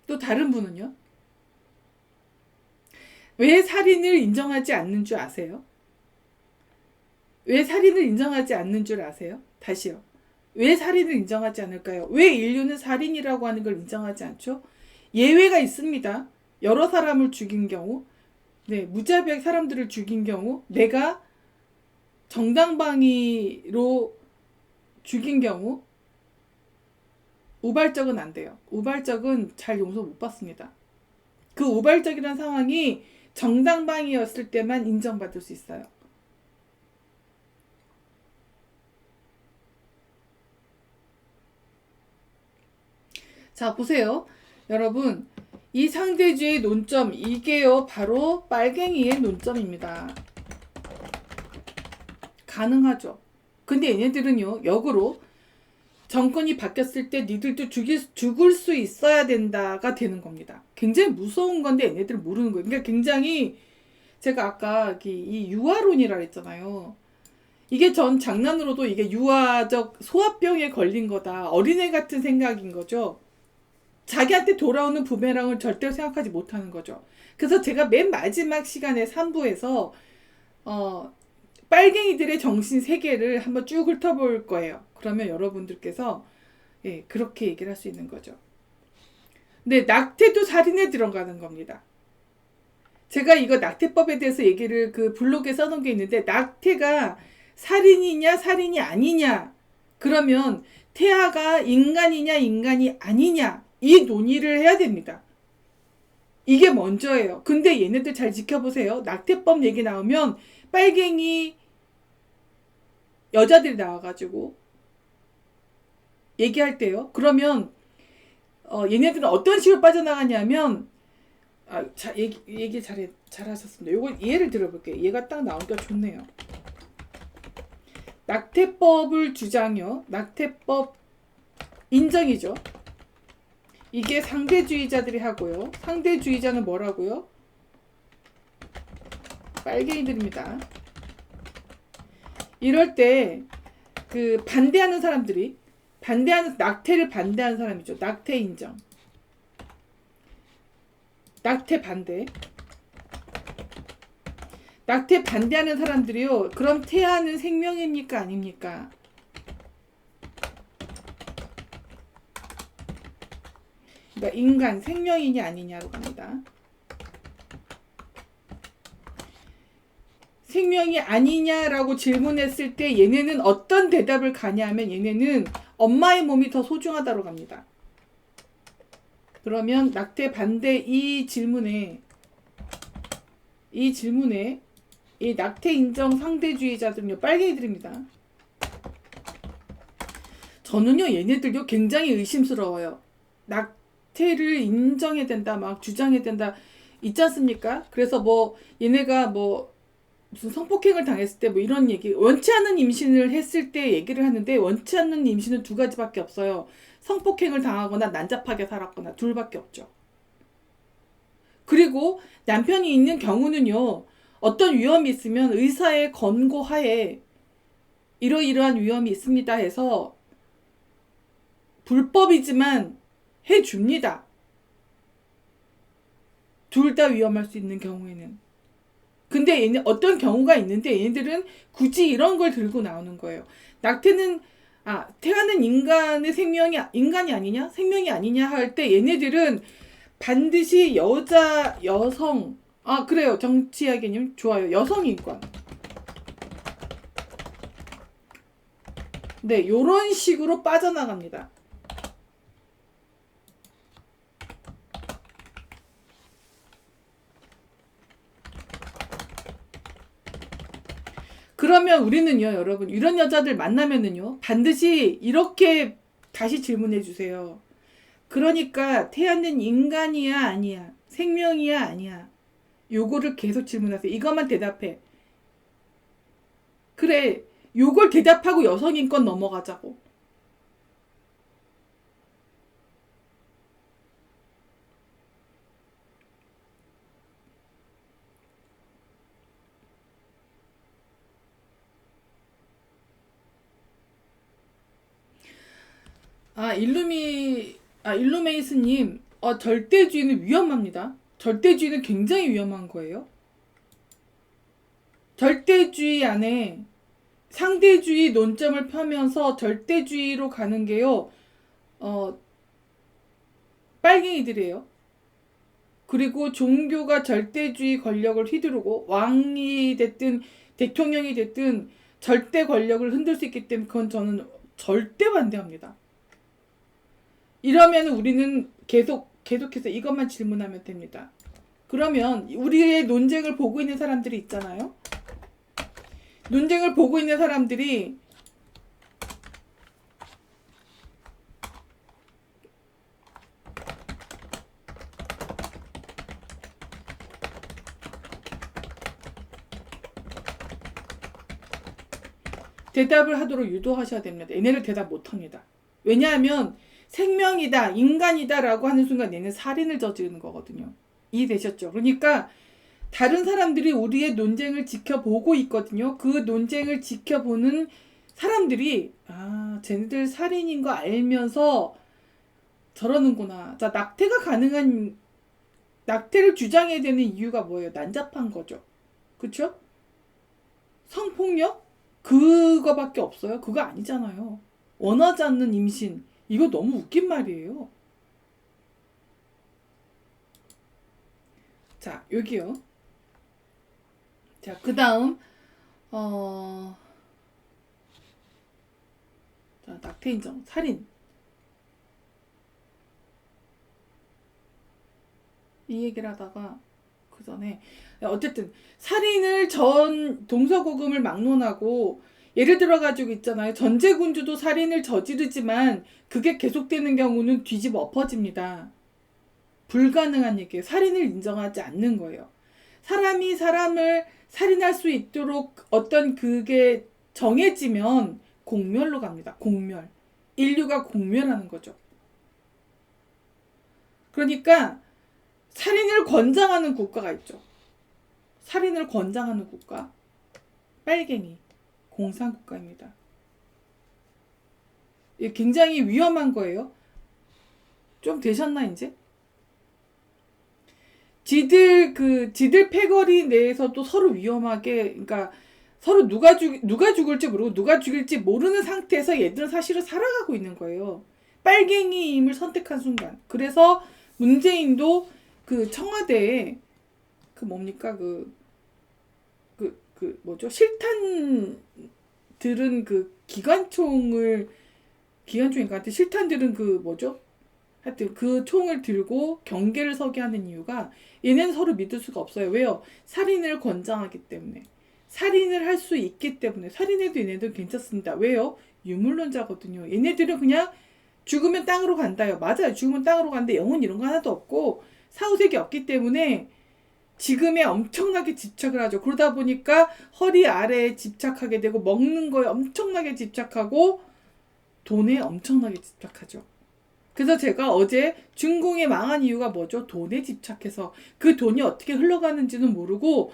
또 다른 분은요? 왜 살인을 인정하지 않는 줄 아세요? 왜 살인을 인정하지 않는 줄 아세요? 다시요. 왜 살인을 인정하지 않을까요? 왜 인류는 살인이라고 하는 걸 인정하지 않죠? 예외가 있습니다. 여러 사람을 죽인 경우, 네, 무자비하게 사람들을 죽인 경우, 내가 정당방위로 죽인 경우, 우발적은 안 돼요. 우발적은 잘 용서 못 받습니다. 그 우발적이라는 상황이 정당방위였을 때만 인정받을 수 있어요. 자, 보세요. 여러분, 이 상대주의 논점, 이게요, 바로 빨갱이의 논점입니다. 가능하죠. 근데 얘네들은요, 역으로 정권이 바뀌었을 때 니들도 죽을 수 있어야 된다가 되는 겁니다. 굉장히 무서운 건데 얘네들은 모르는 거예요. 그러니까 굉장히 제가 아까 이 유아론이라 했잖아요. 이게 전 장난으로도 이게 유아적 소아병에 걸린 거다. 어린애 같은 생각인 거죠. 자기한테 돌아오는 부메랑을 절대로 생각하지 못하는 거죠. 그래서 제가 맨 마지막 시간에 3부에서 빨갱이들의 정신 세계를 한번 쭉 훑어볼 거예요. 그러면 여러분들께서 예, 그렇게 얘기를 할 수 있는 거죠. 근데 낙태도 살인에 들어가는 겁니다. 제가 이거 낙태법에 대해서 얘기를 그 블로그에 써놓은 게 있는데 낙태가 살인이냐 살인이 아니냐 그러면 태아가 인간이냐 인간이 아니냐 이 논의를 해야 됩니다. 이게 먼저예요. 근데 얘네들 잘 지켜보세요. 낙태법 얘기 나오면 빨갱이 여자들이 나와가지고 얘기할 때요. 그러면 얘네들은 어떤 식으로 빠져나가냐면 얘기 잘하셨습니다. 요거 예를 들어볼게요. 얘가 딱 나오니까 좋네요. 낙태법을 주장요. 낙태법 인정이죠. 이게 상대주의자들이 하고요. 상대주의자는 뭐라고요? 빨갱이들입니다. 이럴 때 그 반대하는 사람들이 낙태를 반대하는 사람이죠. 낙태 인정. 낙태 반대. 낙태 반대하는 사람들이요. 그럼 태아는 생명입니까? 아닙니까? 그러니까 인간 생명이냐 아니냐로 갑니다. 생명이 아니냐라고 질문했을 때 얘네는 어떤 대답을 가냐면 얘네는 엄마의 몸이 더 소중하다고 갑니다. 그러면 낙태 반대 이 질문에 이 낙태 인정 상대주의자들은요 빨갱이들입니다. 저는요 얘네들요 굉장히 의심스러워요. 낙태를 인정해야 된다 막 주장해야 된다 있지 않습니까? 그래서 뭐 얘네가 뭐 무슨 성폭행을 당했을 때 뭐 이런 얘기 원치 않는 임신을 했을 때 얘기를 하는데 원치 않는 임신은 두 가지밖에 없어요. 성폭행을 당하거나 난잡하게 살았거나 둘밖에 없죠. 그리고 남편이 있는 경우는요. 어떤 위험이 있으면 의사의 권고하에 이러이러한 위험이 있습니다 해서 불법이지만 해줍니다. 둘 다 위험할 수 있는 경우에는. 근데 얘네 어떤 경우가 있는데 얘네들은 굳이 이런 걸 들고 나오는 거예요. 낙태는 태어난 인간의 인간이 아니냐? 생명이 아니냐 할 때 얘네들은 반드시 여성, 그래요. 정치학개님 좋아요. 여성인권. 네, 요런 식으로 빠져나갑니다. 그러면 우리는요, 여러분, 이런 여자들 만나면은요, 반드시 이렇게 다시 질문해 주세요. 그러니까 태어난 인간이야, 아니야? 생명이야, 아니야? 요거를 계속 질문하세요. 이것만 대답해. 그래, 요걸 대답하고 여성인권 넘어가자고. 일루메이스님, 절대주의는 위험합니다. 절대주의는 굉장히 위험한 거예요. 절대주의 안에 상대주의 논점을 펴면서 절대주의로 가는 게요, 빨갱이들이에요. 그리고 종교가 절대주의 권력을 휘두르고 왕이 됐든 대통령이 됐든 절대 권력을 흔들 수 있기 때문에 그건 저는 절대 반대합니다. 이러면 우리는 계속해서 이것만 질문하면 됩니다. 그러면 우리의 논쟁을 보고 있는 사람들이 있잖아요. 논쟁을 보고 있는 사람들이 대답을 하도록 유도하셔야 됩니다. 얘네를 대답 못합니다. 왜냐하면 생명이다, 인간이다 라고 하는 순간 얘는 살인을 저지르는 거거든요. 이해되셨죠? 그러니까 다른 사람들이 우리의 논쟁을 지켜보고 있거든요. 그 논쟁을 지켜보는 사람들이 쟤네들 살인인 거 알면서 저러는구나. 자, 낙태를 주장해야 되는 이유가 뭐예요? 난잡한 거죠. 그쵸? 성폭력? 그거밖에 없어요? 그거 아니잖아요. 원하지 않는 임신. 이거 너무 웃긴 말이에요. 자, 여기요. 자, 그 다음, 자, 낙태 인정, 살인. 이 얘기를 하다가, 그 전에, 어쨌든, 살인을 동서고금을 막론하고, 예를 들어가지고 있잖아요. 전제군주도 살인을 저지르지만, 그게 계속되는 경우는 뒤집어 엎어집니다. 불가능한 얘기예요. 살인을 인정하지 않는 거예요. 사람이 사람을 살인할 수 있도록 어떤 그게 정해지면 공멸로 갑니다. 공멸. 인류가 공멸하는 거죠. 그러니까 살인을 권장하는 국가가 있죠. 살인을 권장하는 국가. 빨갱이. 공산국가입니다. 이게 굉장히 위험한 거예요. 좀 되셨나 이제? 지들 패거리 내에서도 서로 위험하게, 그러니까 서로 누가 죽을지 모르고 누가 죽일지 모르는 상태에서 얘들은 사실은 살아가고 있는 거예요. 빨갱이임을 선택한 순간. 그래서 문재인도 그 청와대에 뭐죠? 실탄 들은 기관총인가 하여튼 실탄 들은 하여튼 그 총을 들고 경계를 서게 하는 이유가 얘네는 서로 믿을 수가 없어요. 왜요? 살인을 권장하기 때문에. 살인을 할 수 있기 때문에. 살인해도 얘네들 괜찮습니다. 왜요? 유물론자거든요. 얘네들은 그냥 죽으면 땅으로 간다요. 맞아요. 죽으면 땅으로 가는데 영혼 이런 거 하나도 없고 사후세계 없기 때문에 지금에 엄청나게 집착을 하죠. 그러다 보니까 허리 아래에 집착하게 되고 먹는 거에 엄청나게 집착하고 돈에 엄청나게 집착하죠. 그래서 제가 어제 중공이 망한 이유가 뭐죠? 돈에 집착해서 그 돈이 어떻게 흘러가는지는 모르고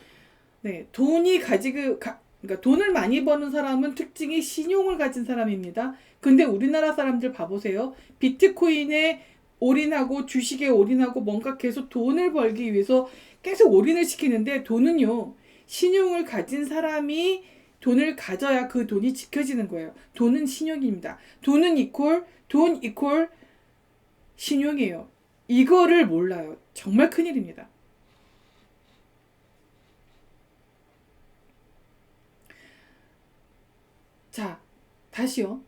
그러니까 돈을 많이 버는 사람은 특징이 신용을 가진 사람입니다. 근데 우리나라 사람들 봐보세요. 비트코인에 올인하고 주식에 올인하고 뭔가 계속 돈을 벌기 위해서 계속 올인을 시키는데 돈은요. 신용을 가진 사람이 돈을 가져야 그 돈이 지켜지는 거예요. 돈은 신용입니다. 돈 이퀄 신용이에요. 이거를 몰라요. 정말 큰일입니다. 자, 다시요.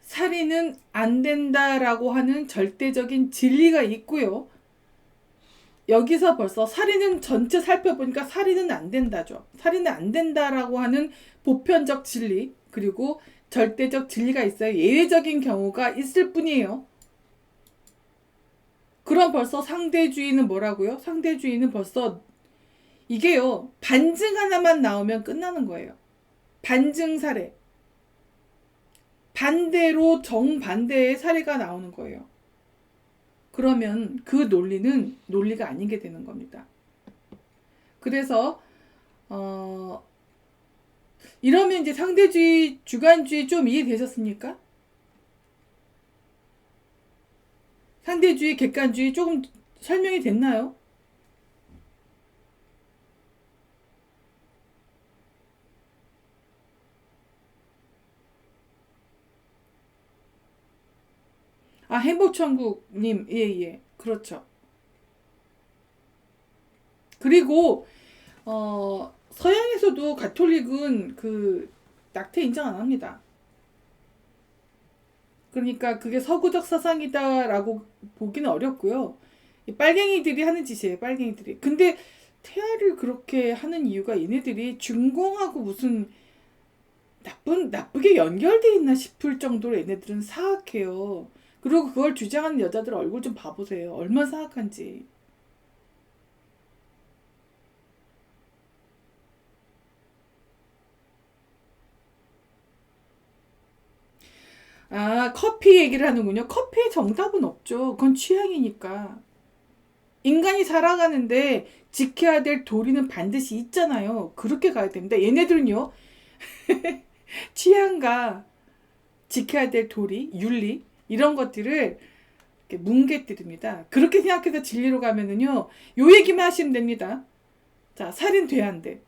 살인은 안 된다라고 하는 절대적인 진리가 있고요. 여기서 벌써 살인은 전체 살펴보니까 살인은 안 된다죠. 살인은 안 된다라고 하는 보편적 진리, 그리고 절대적 진리가 있어요. 예외적인 경우가 있을 뿐이에요. 그럼 벌써 상대주의는 뭐라고요? 상대주의는 벌써 이게요. 반증 하나만 나오면 끝나는 거예요. 반증 사례. 반대로 정반대의 사례가 나오는 거예요. 그러면 그 논리는 논리가 아닌 게 되는 겁니다. 그래서 이러면 이제 상대주의, 주관주의 좀 이해되셨습니까? 상대주의, 객관주의 조금 설명이 됐나요? 아, 행복천국님, 예. 그렇죠. 그리고, 서양에서도 가톨릭은 그 낙태 인정 안 합니다. 그러니까 그게 서구적 사상이다라고 보기는 어렵고요. 빨갱이들이 하는 짓이에요, 빨갱이들이. 근데 태아를 그렇게 하는 이유가 얘네들이 중공하고 무슨 나쁘게 연결돼 있나 싶을 정도로 얘네들은 사악해요. 그리고 그걸 주장하는 여자들 얼굴 좀 봐보세요. 얼마나 사악한지. 아, 커피 얘기를 하는군요. 커피의 정답은 없죠. 그건 취향이니까. 인간이 살아가는데 지켜야 될 도리는 반드시 있잖아요. 그렇게 가야 됩니다. 얘네들은요, 취향과 지켜야 될 도리, 윤리, 이런 것들을 이렇게 뭉개뜨립니다. 그렇게 생각해서 진리로 가면은요, 요 얘기만 하시면 됩니다. 자, 살인 돼야 안 돼.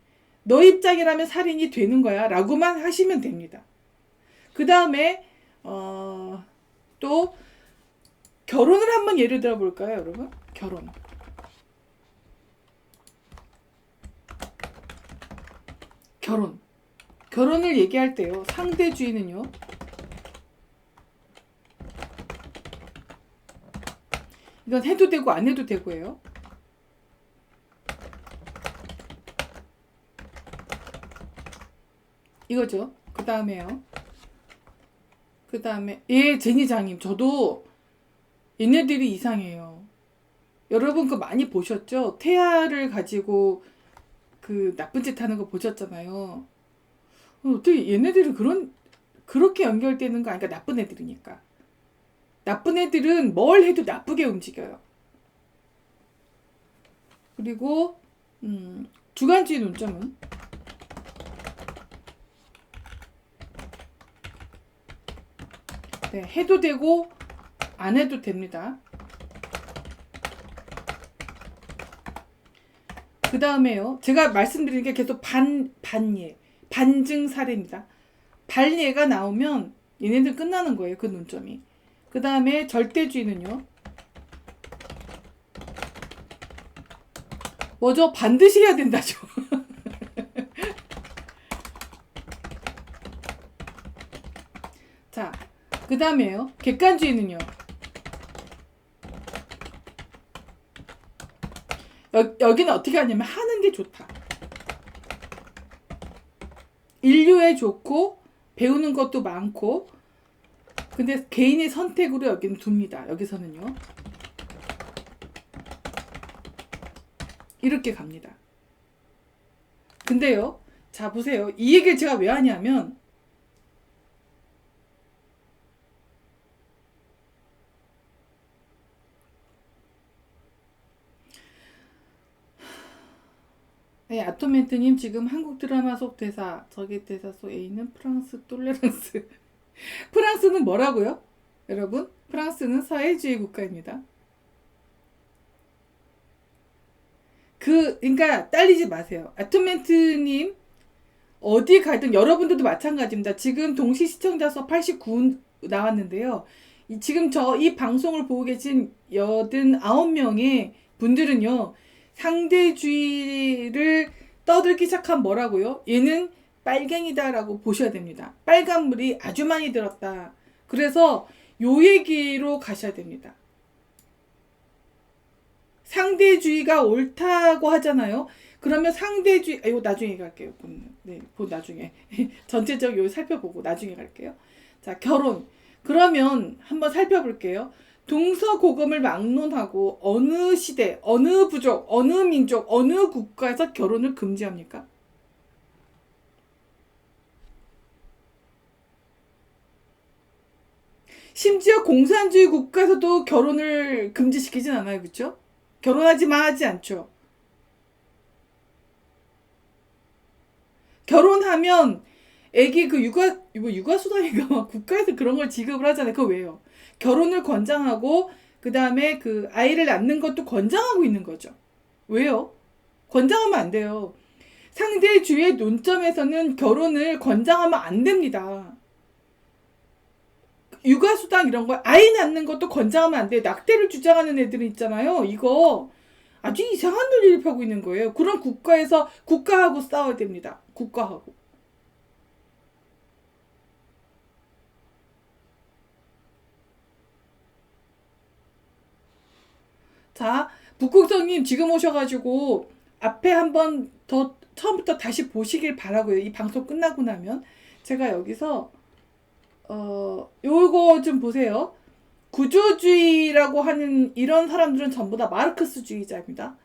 너 입장이라면 살인이 되는 거야. 라고만 하시면 됩니다. 그 다음에, 또, 결혼을 한번 예를 들어 볼까요, 여러분? 결혼. 결혼을 얘기할 때요, 상대주의는요, 이건 해도 되고 안 해도 되고예요. 이거죠. 그 다음에요. 그 다음에, 예, 제니장님, 저도 얘네들이 이상해요. 여러분 그거 많이 보셨죠? 태아를 가지고 그 나쁜 짓 하는 거 보셨잖아요. 어떻게 얘네들은 그렇게 연결되는 거 아니까? 나쁜 애들이니까. 나쁜 애들은 뭘 해도 나쁘게 움직여요. 그리고 주관주의 논점은 네, 해도 되고 안 해도 됩니다. 그 다음에요. 제가 말씀드리는 게 계속 반예, 반증 사례입니다. 반예가 나오면 얘네들 끝나는 거예요. 그 논점이. 그 다음에 절대주의는요. 뭐죠? 반드시 해야 된다죠. 자, 그 다음에요. 객관주의는요. 여기는 어떻게 하냐면 하는 게 좋다. 인류에 좋고 배우는 것도 많고 근데 개인의 선택으로 여기는 둡니다. 여기서는요. 이렇게 갑니다. 근데요. 자 보세요. 이 얘기를 제가 왜 하냐면 네, 아토멘트님 지금 한국 드라마 속 대사 저기 대사 속 A는 프랑스 똘레랑스 프랑스는 뭐라고요? 여러분 프랑스는 사회주의 국가입니다. 그러니까 딸리지 마세요. 아토멘트님, 어디 가든 여러분들도 마찬가지입니다. 지금 동시 시청자 수 89 나왔는데요. 지금 이 방송을 보고 계신 89명의 분들은요, 상대주의를 떠들기 시작하면 뭐라고요? 얘는 빨갱이다라고 보셔야 됩니다. 빨간물이 아주 많이 들었다. 그래서 요 얘기로 가셔야 됩니다. 상대주의가 옳다고 하잖아요. 그러면 상대주의, 이거 나중에 얘기할게요. 네, 나중에. 전체적 요 살펴보고 나중에 갈게요. 자, 결혼. 그러면 한번 살펴볼게요. 동서고금을 막론하고 어느 시대, 어느 부족, 어느 민족, 어느 국가에서 결혼을 금지합니까? 심지어 공산주의 국가에서도 결혼을 금지시키진 않아요. 그렇죠? 결혼하지 마 하지 않죠. 결혼하면 애기 육아수당인가 국가에서 그런 걸 지급을 하잖아요. 그거 왜요? 결혼을 권장하고 그 다음에 그 아이를 낳는 것도 권장하고 있는 거죠. 왜요? 권장하면 안 돼요. 상대주의 논점에서는 결혼을 권장하면 안 됩니다. 육아수당 이런 거 아이 낳는 것도 권장하면 안 돼요. 낙태를 주장하는 애들이 있잖아요. 이거 아주 이상한 논리를 펴고 있는 거예요. 그런 국가에서 국가하고 싸워야 됩니다. 국가하고. 자, 북극성님 지금 오셔가지고 앞에 한번 더 처음부터 다시 보시길 바라고요. 이 방송 끝나고 나면 제가 여기서 요거 좀 보세요. 구조주의라고 하는 이런 사람들은 전부 다 마르크스주의자입니다.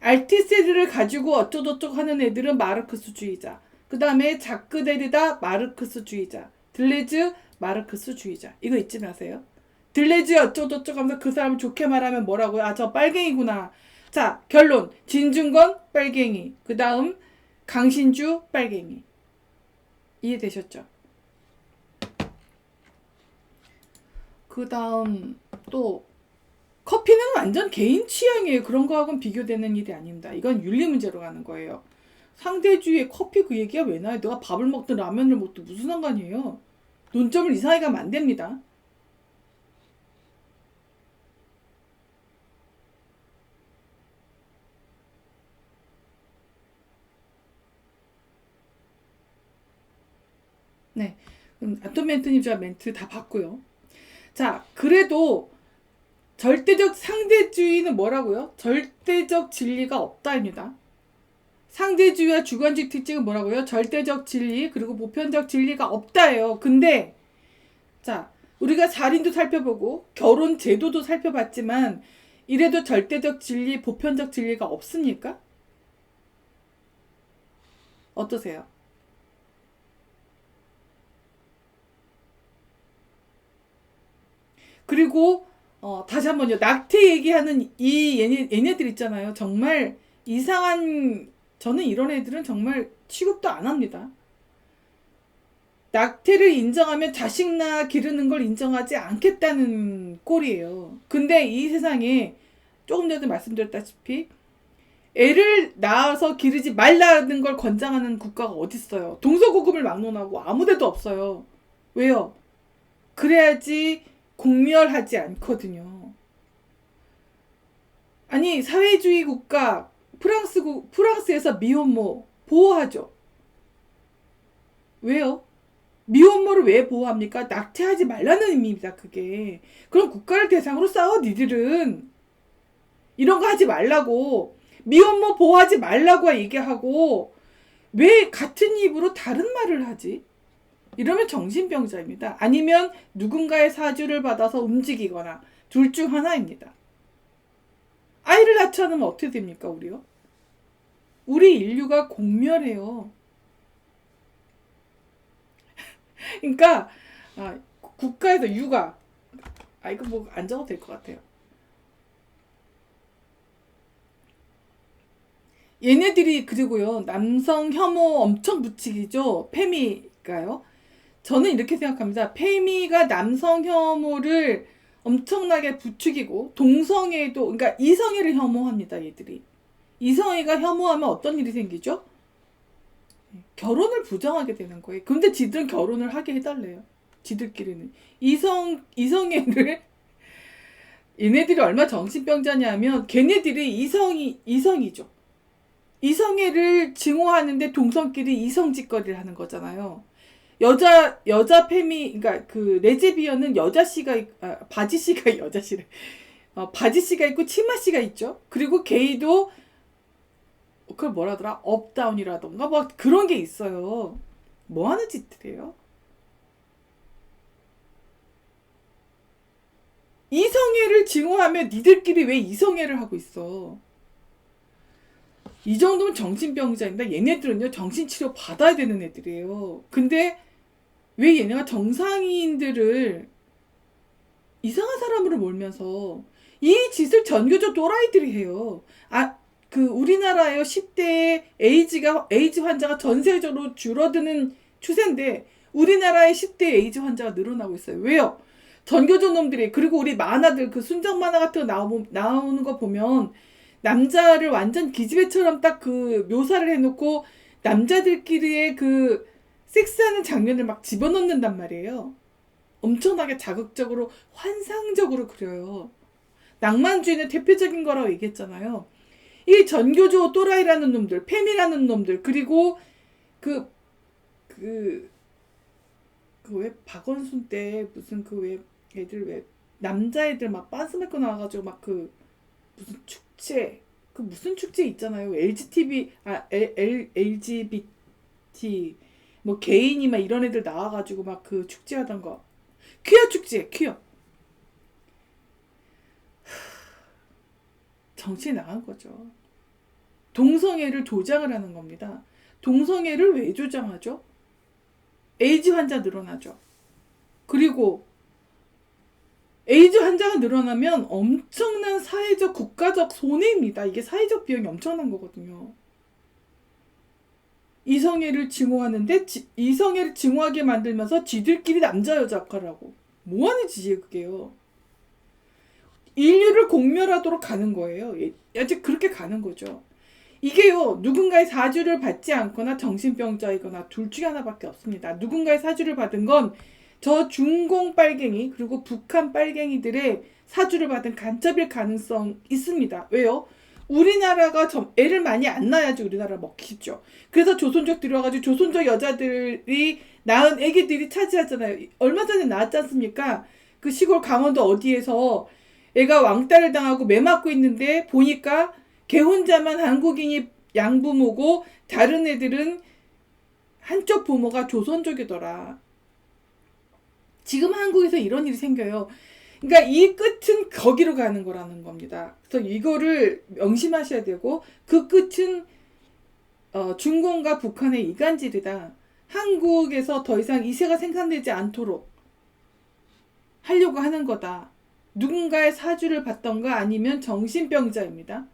알티세르를 가지고 어쩌고저쩌고 하는 애들은 마르크스주의자. 그 다음에 자크 데리다 마르크스주의자. 들레즈 마르크스주의자. 이거 잊지 마세요. 들레즈 어쩌고저쩌고 하면서 그 사람을 좋게 말하면 뭐라고요? 아, 저 빨갱이구나. 자, 결론. 진중권 빨갱이. 그 다음 강신주 빨갱이. 이해되셨죠? 그 다음 또 커피는 완전 개인 취향이에요. 그런 거하고는 비교되는 일이 아닙니다. 이건 윤리 문제로 가는 거예요. 상대주의에 커피 그 얘기가 왜 나요? 내가 밥을 먹든 라면을 먹든 무슨 상관이에요? 논점을 이상하게 가면 안 됩니다. 네. 아토멘트님 제가 멘트 다 봤고요. 자, 그래도 절대적 상대주의는 뭐라고요? 절대적 진리가 없다입니다. 상대주의와 주관적 특징은 뭐라고요? 절대적 진리 그리고 보편적 진리가 없다예요. 근데 자, 우리가 살인도 살펴보고 결혼 제도도 살펴봤지만 이래도 절대적 진리, 보편적 진리가 없습니까? 어떠세요? 그리고 다시 한번요. 낙태 얘기하는 얘네들 있잖아요. 정말 이상한, 저는 이런 애들은 정말 취급도 안 합니다. 낙태를 인정하면 자식 기르는 걸 인정하지 않겠다는 꼴이에요. 근데 이 세상에 조금 전에 말씀드렸다시피 애를 낳아서 기르지 말라는 걸 권장하는 국가가 어딨어요. 동서고금을 막론하고 아무데도 없어요. 왜요? 그래야지 공멸하지 않거든요. 아니, 사회주의 국가 프랑스에서 미혼모 보호하죠. 왜요? 미혼모를 왜 보호합니까? 낙태하지 말라는 의미입니다. 그게. 그럼 국가를 대상으로 싸워. 니들은 이런 거 하지 말라고, 미혼모 보호하지 말라고 얘기하고 왜 같은 입으로 다른 말을 하지? 이러면 정신병자입니다. 아니면 누군가의 사주를 받아서 움직이거나 둘 중 하나입니다. 아이를 낳지 않으면 어떻게 됩니까, 우리요? 우리 인류가 공멸해요. 그러니까 국가에서 육아, 이거 뭐 안 적어도 될 것 같아요. 얘네들이 그리고요, 남성 혐오 엄청 부추기죠. 페미가요. 저는 이렇게 생각합니다. 페미가 남성 혐오를 엄청나게 부추기고 동성애도, 그러니까 이성애를 혐오합니다. 얘들이 이성애가 혐오하면 어떤 일이 생기죠? 결혼을 부정하게 되는 거예요. 근데 지들은 결혼을 하게 해달래요. 지들끼리는. 이성애를, 얘네들이 얼마 정신병자냐면, 걔네들이 이성이죠. 이성애를 증오하는데 동성끼리 이성짓거리를 하는 거잖아요. 여자 그러니까 그, 레즈비언은 바지씨가 여자씨래. 바지씨가 있고 치마씨가 있죠. 그리고 게이도, 그걸 뭐라더라? 업다운이라던가 뭐 그런 게 있어요. 뭐 하는 짓들이에요? 이성애를 증오하면 니들끼리 왜 이성애를 하고 있어? 이 정도면 정신병자인데 얘네들은요 정신치료 받아야 되는 애들이에요. 근데 왜 얘네가 정상인들을 이상한 사람으로 몰면서 이 짓을 전교조 또라이들이 해요. 우리나라의 10대 에이즈 환자가 전 세계적으로 줄어드는 추세인데 우리나라의 10대 에이즈 환자가 늘어나고 있어요. 왜요? 전교조 놈들이, 그리고 우리 만화들, 그 순정 만화 같은 거 나오는 거 보면 남자를 완전 기집애처럼 딱 그 묘사를 해놓고 남자들끼리의 그 섹스하는 장면을 막 집어넣는단 말이에요. 엄청나게 자극적으로 환상적으로 그려요. 낭만주의는 대표적인 거라고 얘기했잖아요. 이 전교조 또라이라는 놈들, 페미라는 놈들, 그리고 왜 박원순 때 무슨 애들 왜 남자애들 막 빤스 메고 나와가지고 막 무슨 축제, 무슨 축제 있잖아요. LGBT 뭐 개인이 막 이런 애들 나와가지고 막 그 축제 하던 거. 퀴어 축제, 퀴어. 정치에 나간 거죠. 동성애를 조장을 하는 겁니다. 동성애를 왜 조장하죠? 에이즈 환자 늘어나죠. 그리고 에이즈 환자가 늘어나면 엄청난 사회적, 국가적 손해입니다. 이게 사회적 비용이 엄청난 거거든요. 이성애를 증오하는데 이성애를 증오하게 만들면서 지들끼리 남자 여자 역할하고 뭐하는 짓이에요 그게요. 인류를 공멸하도록 가는 거예요. 아직 그렇게 가는 거죠. 이게요 누군가의 사주를 받지 않거나 정신병자이거나 둘 중에 하나밖에 없습니다. 누군가의 사주를 받은 건 저 중공 빨갱이 그리고 북한 빨갱이들의 사주를 받은 간첩일 가능성 있습니다. 왜요? 우리나라가 애를 많이 안 낳아야지 우리나라 먹기 쉽죠. 그래서 조선족 들어가지고 조선족 여자들이 낳은 애기들이 차지하잖아요. 얼마 전에 나왔지 않습니까? 그 시골 강원도 어디에서 애가 왕따를 당하고 매 맞고 있는데 보니까 걔 혼자만 한국인이 양부모고 다른 애들은 한쪽 부모가 조선족이더라. 지금 한국에서 이런 일이 생겨요. 그러니까 이 끝은 거기로 가는 거라는 겁니다. 그래서 이거를 명심하셔야 되고 그 끝은 중공과 북한의 이간질이다. 한국에서 더 이상 이세가 생산되지 않도록 하려고 하는 거다. 누군가의 사주를 받던가 아니면 정신병자입니다.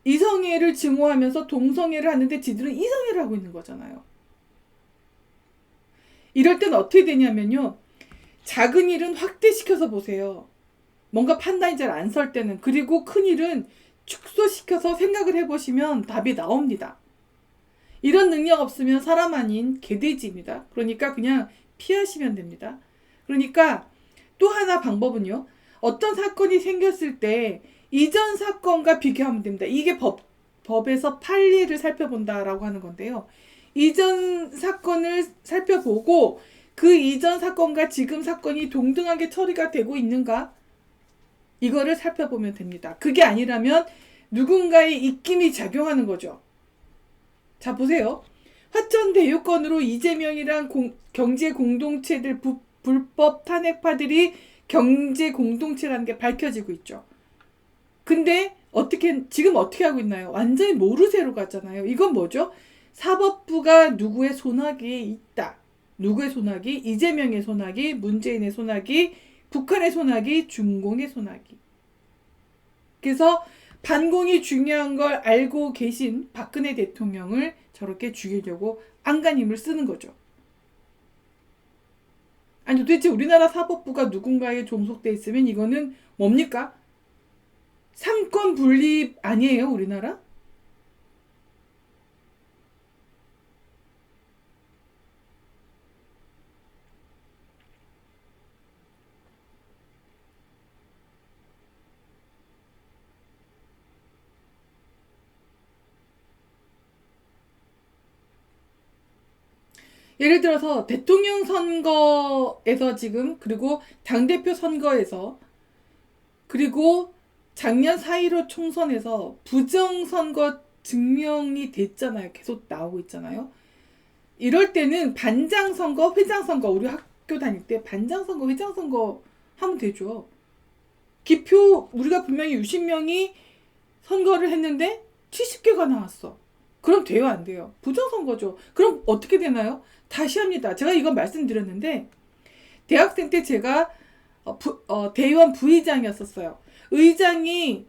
이성애를 증오하면서 동성애를 하는데 지들은 이성애를 하고 있는 거잖아요. 이럴 땐 어떻게 되냐면요. 작은 일은 확대시켜서 보세요. 뭔가 판단이 잘 안 설 때는. 그리고 큰 일은 축소시켜서 생각을 해보시면 답이 나옵니다. 이런 능력 없으면 사람 아닌 개돼지입니다. 그러니까 그냥 피하시면 됩니다. 그러니까 또 하나 방법은요. 어떤 사건이 생겼을 때 이전 사건과 비교하면 됩니다. 이게 법에서 판례를 살펴본다라고 하는 건데요. 이전 사건을 살펴보고 그 이전 사건과 지금 사건이 동등하게 처리가 되고 있는가? 이거를 살펴보면 됩니다. 그게 아니라면 누군가의 입김이 작용하는 거죠. 자, 보세요. 화천대유건으로 이재명이랑 경제 공동체들 불법 탄핵파들이 경제 공동체라는 게 밝혀지고 있죠. 근데 지금 어떻게 하고 있나요? 완전히 모르쇠로 갔잖아요. 이건 뭐죠? 사법부가 누구의 손아귀에 있다. 누구의 손아귀? 이재명의 손아귀, 문재인의 손아귀, 북한의 손아귀, 중공의 손아귀. 그래서 반공이 중요한 걸 알고 계신 박근혜 대통령을 저렇게 죽이려고 안간힘을 쓰는 거죠. 아니 도대체 우리나라 사법부가 누군가에 종속돼 있으면 이거는 뭡니까? 삼권 분립 아니에요 우리나라? 예를 들어서 대통령 선거에서 지금, 그리고 당대표 선거에서, 그리고 작년 4.15 총선에서 부정선거 증명이 됐잖아요. 계속 나오고 있잖아요. 이럴 때는 반장선거, 회장선거, 우리 학교 다닐 때 반장선거, 회장선거 하면 되죠. 기표, 우리가 분명히 60명이 선거를 했는데 70개가 나왔어. 그럼 돼요, 안 돼요? 부정선거죠. 그럼 어떻게 되나요? 다시 합니다. 제가 이건 말씀드렸는데, 대학생 때 제가 대의원 부의장이었었어요. 의장이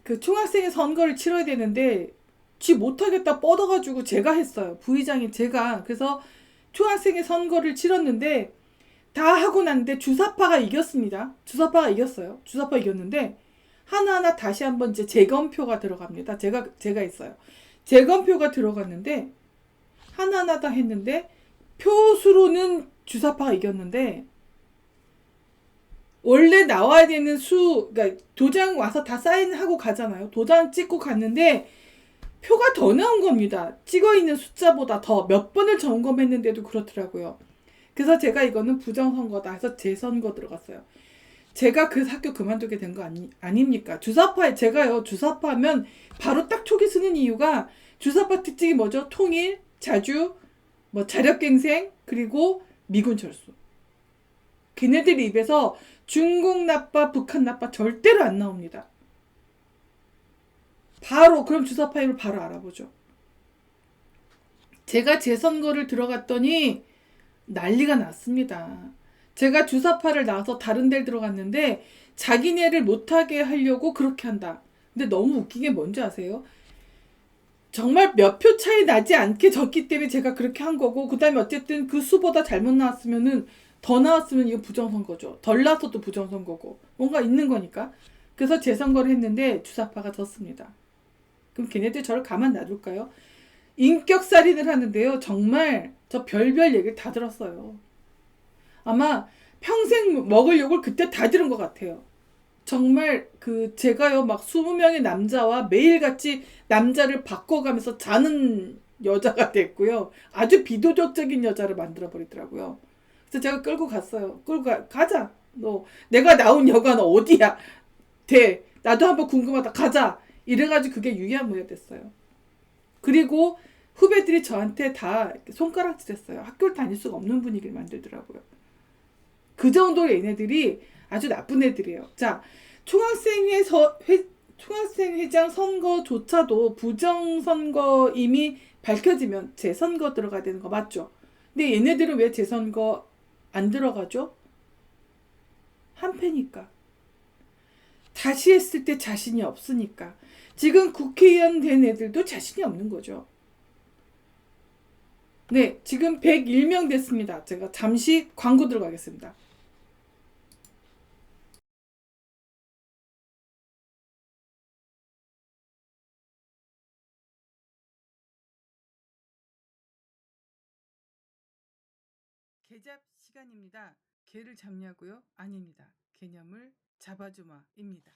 그 총학생회 선거를 치러야 되는데 지 못하겠다 뻗어가지고 제가 했어요. 부의장이 제가. 그래서 총학생회 선거를 치렀는데 다 하고 났는데 주사파가 이겼습니다. 주사파가 이겼어요. 주사파 이겼는데 하나하나 다시 한번 이제 재검표가 들어갑니다. 제가 했어요. 재검표가 들어갔는데 하나하나 다 했는데 표수로는 주사파가 이겼는데 원래 나와야 되는 그러니까 도장 와서 다 사인하고 가잖아요. 도장 찍고 갔는데 표가 더 나온 겁니다. 찍어 있는 숫자보다 더 몇 번을 점검했는데도 그렇더라고요. 그래서 제가 이거는 부정선거다 해서 재선거 들어갔어요. 제가 그 학교 그만두게 된 거 아닙니까? 제가요, 주사파면 바로 딱 초기 쓰는 이유가 주사파 특징이 뭐죠? 통일, 자주, 뭐 자력갱생, 그리고 미군 철수. 걔네들 입에서 중국 나빠, 북한 나빠 절대로 안 나옵니다. 바로, 그럼 주사파 이름을 바로 알아보죠. 제가 재선거를 들어갔더니 난리가 났습니다. 제가 주사파를 나와서 다른 데를 들어갔는데 자기네를 못하게 하려고 그렇게 한다. 근데 너무 웃긴 게 뭔지 아세요? 정말 몇 표 차이 나지 않게 졌기 때문에 제가 그렇게 한 거고, 그 다음에 어쨌든 그 수보다 잘못 나왔으면은, 더 나왔으면 이거 부정선거죠. 덜 나왔어도 부정선거고. 뭔가 있는 거니까. 그래서 재선거를 했는데 주사파가 졌습니다. 그럼 걔네들 저를 가만 놔둘까요? 인격살인을 하는데요. 정말 저 별별 얘기를 다 들었어요. 아마 평생 먹을 욕을 그때 다 들은 것 같아요. 정말 제가요 막 20명의 남자와 매일같이 남자를 바꿔가면서 자는 여자가 됐고요. 아주 비도덕적인 여자를 만들어 버리더라고요. 그래서 제가 끌고 갔어요. 가자. 너 내가 나온 여관 어디야? 돼. 나도 한번 궁금하다. 가자. 이래가지고 그게 유야무야 됐어요. 그리고 후배들이 저한테 다 손가락질했어요. 학교를 다닐 수가 없는 분위기를 만들더라고요. 그 정도로 얘네들이 아주 나쁜 애들이에요. 자, 총학생회장 선거조차도 부정선거 이미 밝혀지면 재선거 들어가야 되는 거 맞죠? 근데 얘네들은 왜 재선거 안 들어가죠? 한패니까. 다시 했을 때 자신이 없으니까. 지금 국회의원 된 애들도 자신이 없는 거죠. 네, 지금 101명 됐습니다. 제가 잠시 광고 들어가겠습니다. 개잡 시간입니다. 개를 잡냐고요? 아닙니다. 개념을 잡아주마입니다.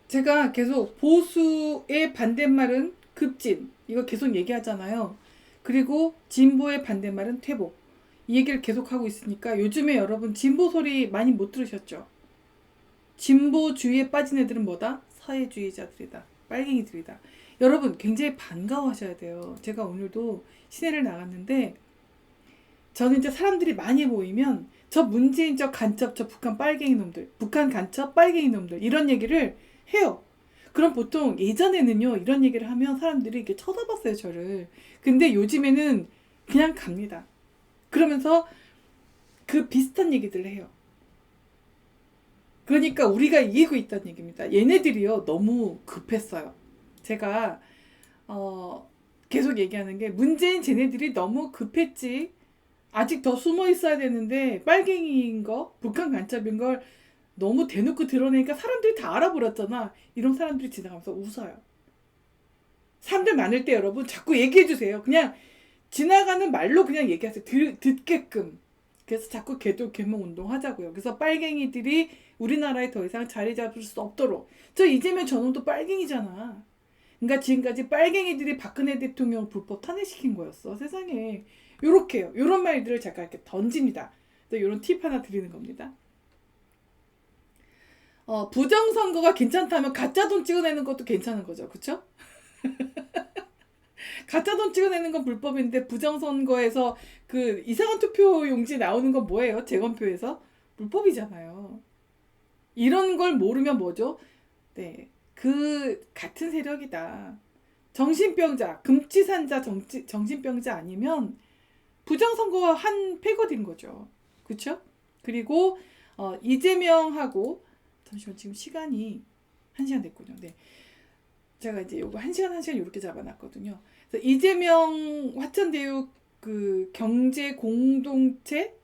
제가 계속 보수의 반대말은 급진, 이거 계속 얘기하잖아요. 그리고 진보의 반대말은 퇴보. 이 얘기를 계속 하고 있으니까 요즘에 여러분 진보 소리 많이 못 들으셨죠? 진보주의에 빠진 애들은 뭐다? 사회주의자들이다. 빨갱이들이다. 여러분 굉장히 반가워하셔야 돼요. 제가 오늘도 시내를 나갔는데 저는 이제 사람들이 많이 모이면 저 문재인 저 간첩 저 북한 빨갱이 놈들, 북한 간첩 빨갱이 놈들 이런 얘기를 해요. 그럼 보통 예전에는요 이런 얘기를 하면 사람들이 이렇게 쳐다봤어요 저를. 근데 요즘에는 그냥 갑니다. 그러면서 그 비슷한 얘기들을 해요. 그러니까 우리가 이기고 있다는 얘기입니다. 얘네들이요 너무 급했어요. 제가 계속 얘기하는 게 문재인 쟤네들이 너무 급했지. 아직 더 숨어 있어야 되는데 빨갱이인 거, 북한 간첩인 걸 너무 대놓고 드러내니까 사람들이 다 알아버렸잖아. 이런 사람들이 지나가면서 웃어요. 사람들 많을 때 여러분 자꾸 얘기해 주세요. 그냥 지나가는 말로 그냥 얘기하세요. 듣게끔. 그래서 자꾸 개도 개몽 운동 하자고요. 그래서 빨갱이들이 우리나라에 더 이상 자리 잡을 수 없도록. 저 이재명 저놈도 빨갱이잖아. 그러니까 지금까지 빨갱이들이 박근혜 대통령 불법 탄핵시킨 거였어. 세상에. 요렇게요. 요런 말들을 제가 이렇게 던집니다. 요런 팁 하나 드리는 겁니다. 부정선거가 괜찮다면 가짜돈 찍어내는 것도 괜찮은 거죠. 그쵸? 가짜돈 찍어내는 건 불법인데 부정선거에서 그 이상한 투표용지 나오는 건 뭐예요? 재검표에서? 불법이잖아요. 이런 걸 모르면 뭐죠? 네, 그 같은 세력이다. 정신병자, 금치산자 정신병자 아니면 부정선거 한 패거린 거죠. 그쵸? 그리고 이재명하고 잠시만 지금 시간이 1시간 됐군요. 네. 제가 이제 요거 1시간 이렇게 잡아놨거든요. 그래서 이재명 화천대유 그 경제 공동체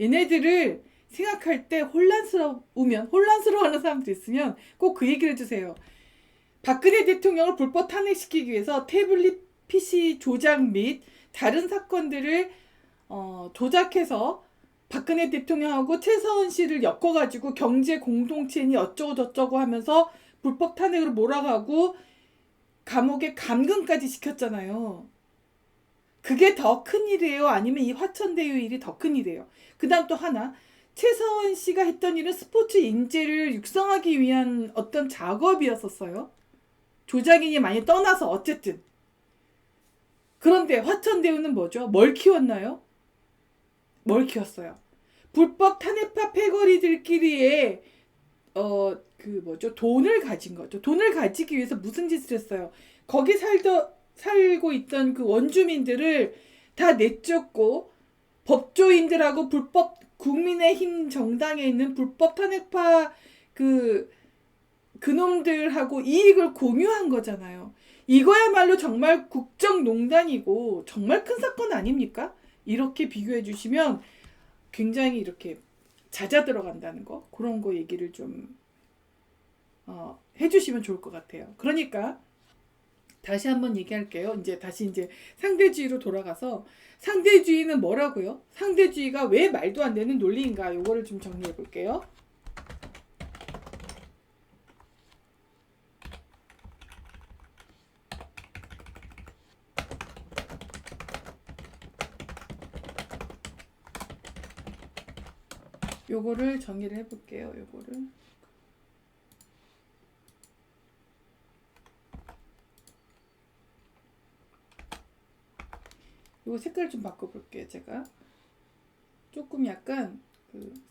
얘네들을 생각할 때 혼란스러워하는 사람들 있으면 꼭 그 얘기를 해주세요. 박근혜 대통령을 불법 탄핵시키기 위해서 태블릿 PC 조작 및 다른 사건들을 조작해서 박근혜 대통령하고 최서원 씨를 엮어가지고 경제 공동체니 어쩌고 저쩌고 하면서 불법 탄핵으로 몰아가고 감옥에 감금까지 시켰잖아요. 그게 더 큰 일이에요? 아니면 이 화천대유 일이 더 큰 일이에요? 그 다음 또 하나, 최서원 씨가 했던 일은 스포츠 인재를 육성하기 위한 어떤 작업이었었어요. 조작인이 많이 떠나서 어쨌든. 그런데 화천대유는 뭐죠? 뭘 키웠나요? 뭘 키웠어요? 불법 탄핵파 패거리들끼리의 돈을 가진 거죠. 돈을 가지기 위해서 무슨 짓을 했어요? 거기 살고 있던 그 원주민들을 다 내쫓고 법조인들하고 불법 국민의힘 정당에 있는 불법 탄핵파 그놈들하고 이익을 공유한 거잖아요. 이거야말로 정말 국정농단이고 정말 큰 사건 아닙니까? 이렇게 비교해 주시면 굉장히 이렇게 잦아 들어간다는 거, 그런 거 얘기를 좀 해주시면 좋을 것 같아요. 그러니까 다시 한번 얘기할게요. 다시 상대주의로 돌아가서 상대주의는 뭐라고요? 상대주의가 왜 말도 안 되는 논리인가? 요거를 좀 정리해 볼게요. 요거를 정리를 해볼게요. 요거 색깔 좀 바꿔볼게요. 제가 조금 약간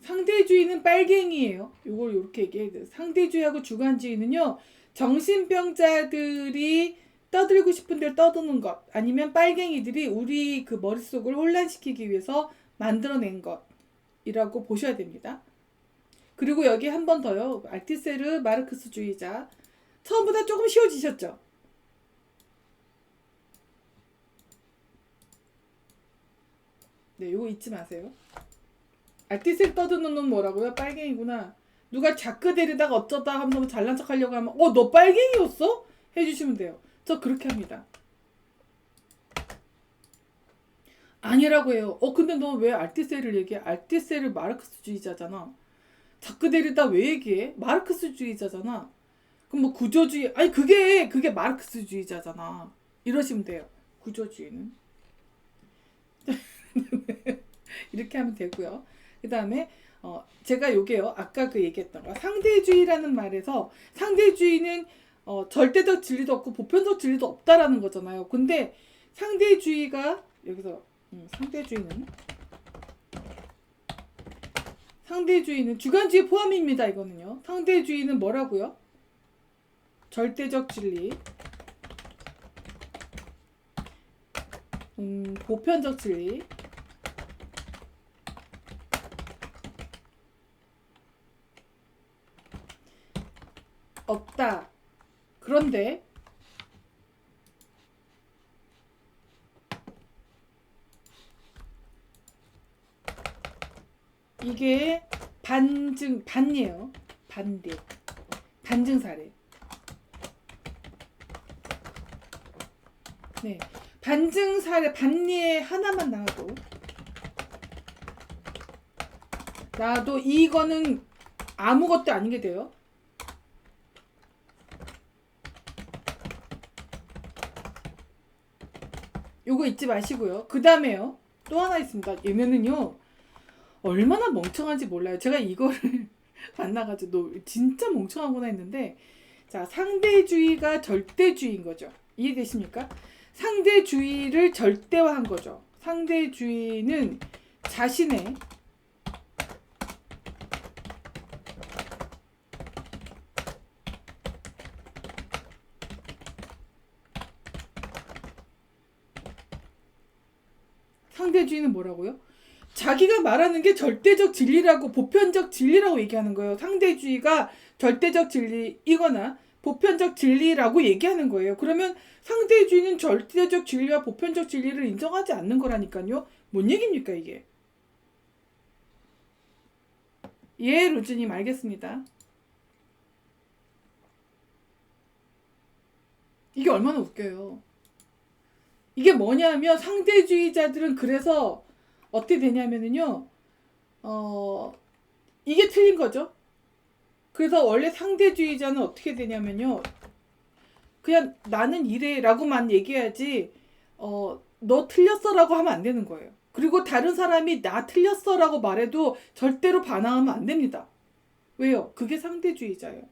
상대주의는 빨갱이에요. 요걸 이렇게 얘기해야 돼요. 상대주의하고 주관주의는요, 정신병자들이 떠들고 싶은 대로 떠드는 것, 아니면 빨갱이들이 우리 그 머릿속을 혼란시키기 위해서 만들어낸 것이라고 보셔야 됩니다. 그리고 여기 한 번 더요. 알티세르 마르크스주의자. 처음보다 조금 쉬워지셨죠? 네, 요거 잊지 마세요. 알티세르 떠드는 놈 뭐라고요? 빨갱이구나. 누가 자크 데리다가 어쩌다 하면서 잘난 척 하려고 하면 너 빨갱이였어? 해주시면 돼요. 저 그렇게 합니다. 아니라고 해요. 근데 너 왜 알티세르를 얘기해? 알티세르 마르크스주의자잖아. 자크 데리다 왜 얘기해? 마르크스주의자잖아. 그럼 뭐 구조주의, 아니 그게 마르크스주의자잖아. 이러시면 돼요. 구조주의는. 이렇게 하면 되고요. 그 다음에 제가 요게요. 아까 그 얘기했던 거 상대주의라는 말에서 상대주의는 절대적 진리도 없고 보편적 진리도 없다라는 거잖아요. 근데 상대주의가 여기서 상대주의는 주관주의 포함입니다. 이거는요. 상대주의는 뭐라고요? 절대적 진리, 보편적 진리, 없다. 그런데 이게 반이에요. 반증 사례. 네. 반증 사례, 반예 하나만 나와도 이거는 아무것도 아닌 게 돼요. 요거 잊지 마시고요. 그 다음에요. 또 하나 있습니다. 얘네는요. 얼마나 멍청한지 몰라요. 제가 이거를 만나가지고 너 진짜 멍청하구나 했는데, 자, 상대주의가 절대주의인 거죠. 이해되십니까? 상대주의를 절대화한 거죠. 상대주의는 자신의 상대주의는 뭐라고요? 자기가 말하는 게 절대적 진리라고, 보편적 진리라고 얘기하는 거예요. 상대주의가 절대적 진리이거나 보편적 진리라고 얘기하는 거예요. 그러면 상대주의는 절대적 진리와 보편적 진리를 인정하지 않는 거라니까요. 뭔 얘기입니까 이게? 예, 로즈님 알겠습니다. 이게 얼마나 웃겨요. 이게 뭐냐면 상대주의자들은 그래서 어떻게 되냐면은요. 이게 틀린 거죠. 그래서 원래 상대주의자는 어떻게 되냐면요. 그냥 나는 이래라고만 얘기해야지 너 틀렸어라고 하면 안 되는 거예요. 그리고 다른 사람이 나 틀렸어라고 말해도 절대로 반항하면 안 됩니다. 왜요? 그게 상대주의자예요.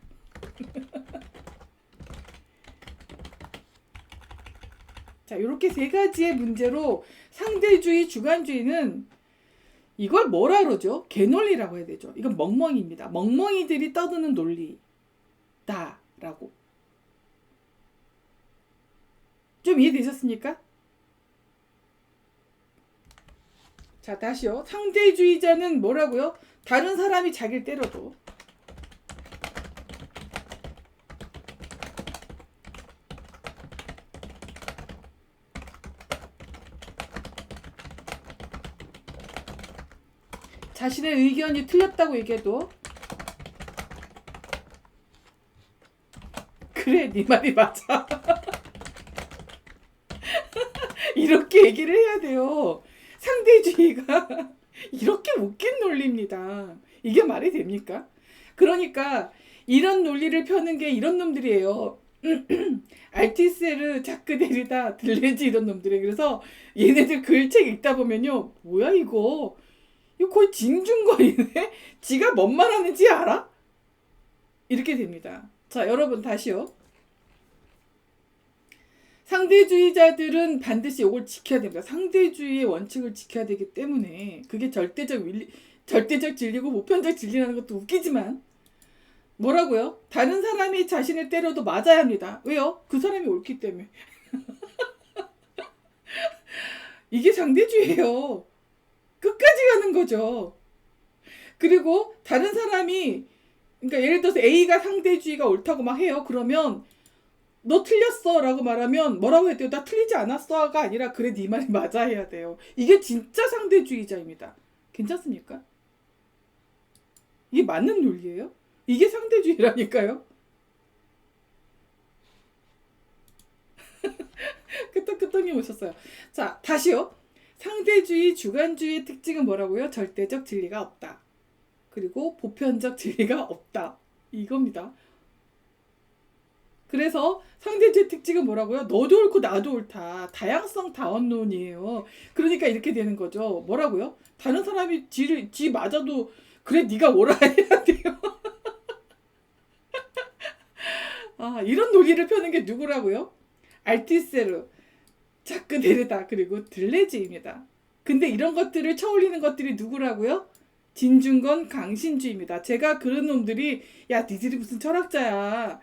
자, 이렇게 세 가지의 문제로 상대주의, 주관주의는 이걸 뭐라 그러죠? 개논리라고 해야 되죠. 이건 멍멍이입니다. 멍멍이들이 떠드는 논리다라고. 좀 이해되셨습니까? 자, 다시요. 상대주의자는 뭐라고요? 다른 사람이 자기를 때려도 자신의 의견이 틀렸다고 얘기해도 그래, 네 말이 맞아. 이렇게 얘기를 해야 돼요. 상대주의가 이렇게 웃긴 논리입니다. 이게 말이 됩니까? 그러니까 이런 논리를 펴는 게 이런 놈들이에요. 알티세르, 자크 데리다, 들레지 이런 놈들이. 그래서 얘네들 글책 읽다 보면요. 뭐야 이거 거의 징중거리네. 지가 뭔 말하는지 알아? 이렇게 됩니다. 자, 여러분 다시요. 상대주의자들은 반드시 이걸 지켜야 됩니다. 상대주의의 원칙을 지켜야 되기 때문에 그게 절대적 진리고 보편적 진리라는 것도 웃기지만 뭐라고요? 다른 사람이 자신을 때려도 맞아야 합니다. 왜요? 그 사람이 옳기 때문에. 이게 상대주의예요. 끝까지 가는 거죠. 그리고 다른 사람이 그러니까 예를 들어서 A가 상대주의가 옳다고 막 해요. 그러면 너 틀렸어 라고 말하면 뭐라고 해야 돼요? 나 틀리지 않았어가 아니라 그래 네 말이 맞아 해야 돼요. 이게 진짜 상대주의자입니다. 괜찮습니까? 이게 맞는 논리예요? 이게 상대주의라니까요. 끄떡끄떡님 오셨어요. 자, 다시요. 상대주의, 주관주의의 특징은 뭐라고요? 절대적 진리가 없다. 그리고 보편적 진리가 없다. 이겁니다. 그래서 상대주의 특징은 뭐라고요? 너도 옳고 나도 옳다. 다양성 다원론이에요. 그러니까 이렇게 되는 거죠. 뭐라고요? 다른 사람이 지 맞아도 그래 네가 옳아 해야 돼요. 아, 이런 논리를 펴는 게 누구라고요? 알티세르, 자크 데르다, 그리고 들레즈입니다. 근데 이런 것들을 쳐올리는 것들이 누구라고요? 진중권 강신주입니다. 제가 그런 놈들이 야 니들이 무슨 철학자야.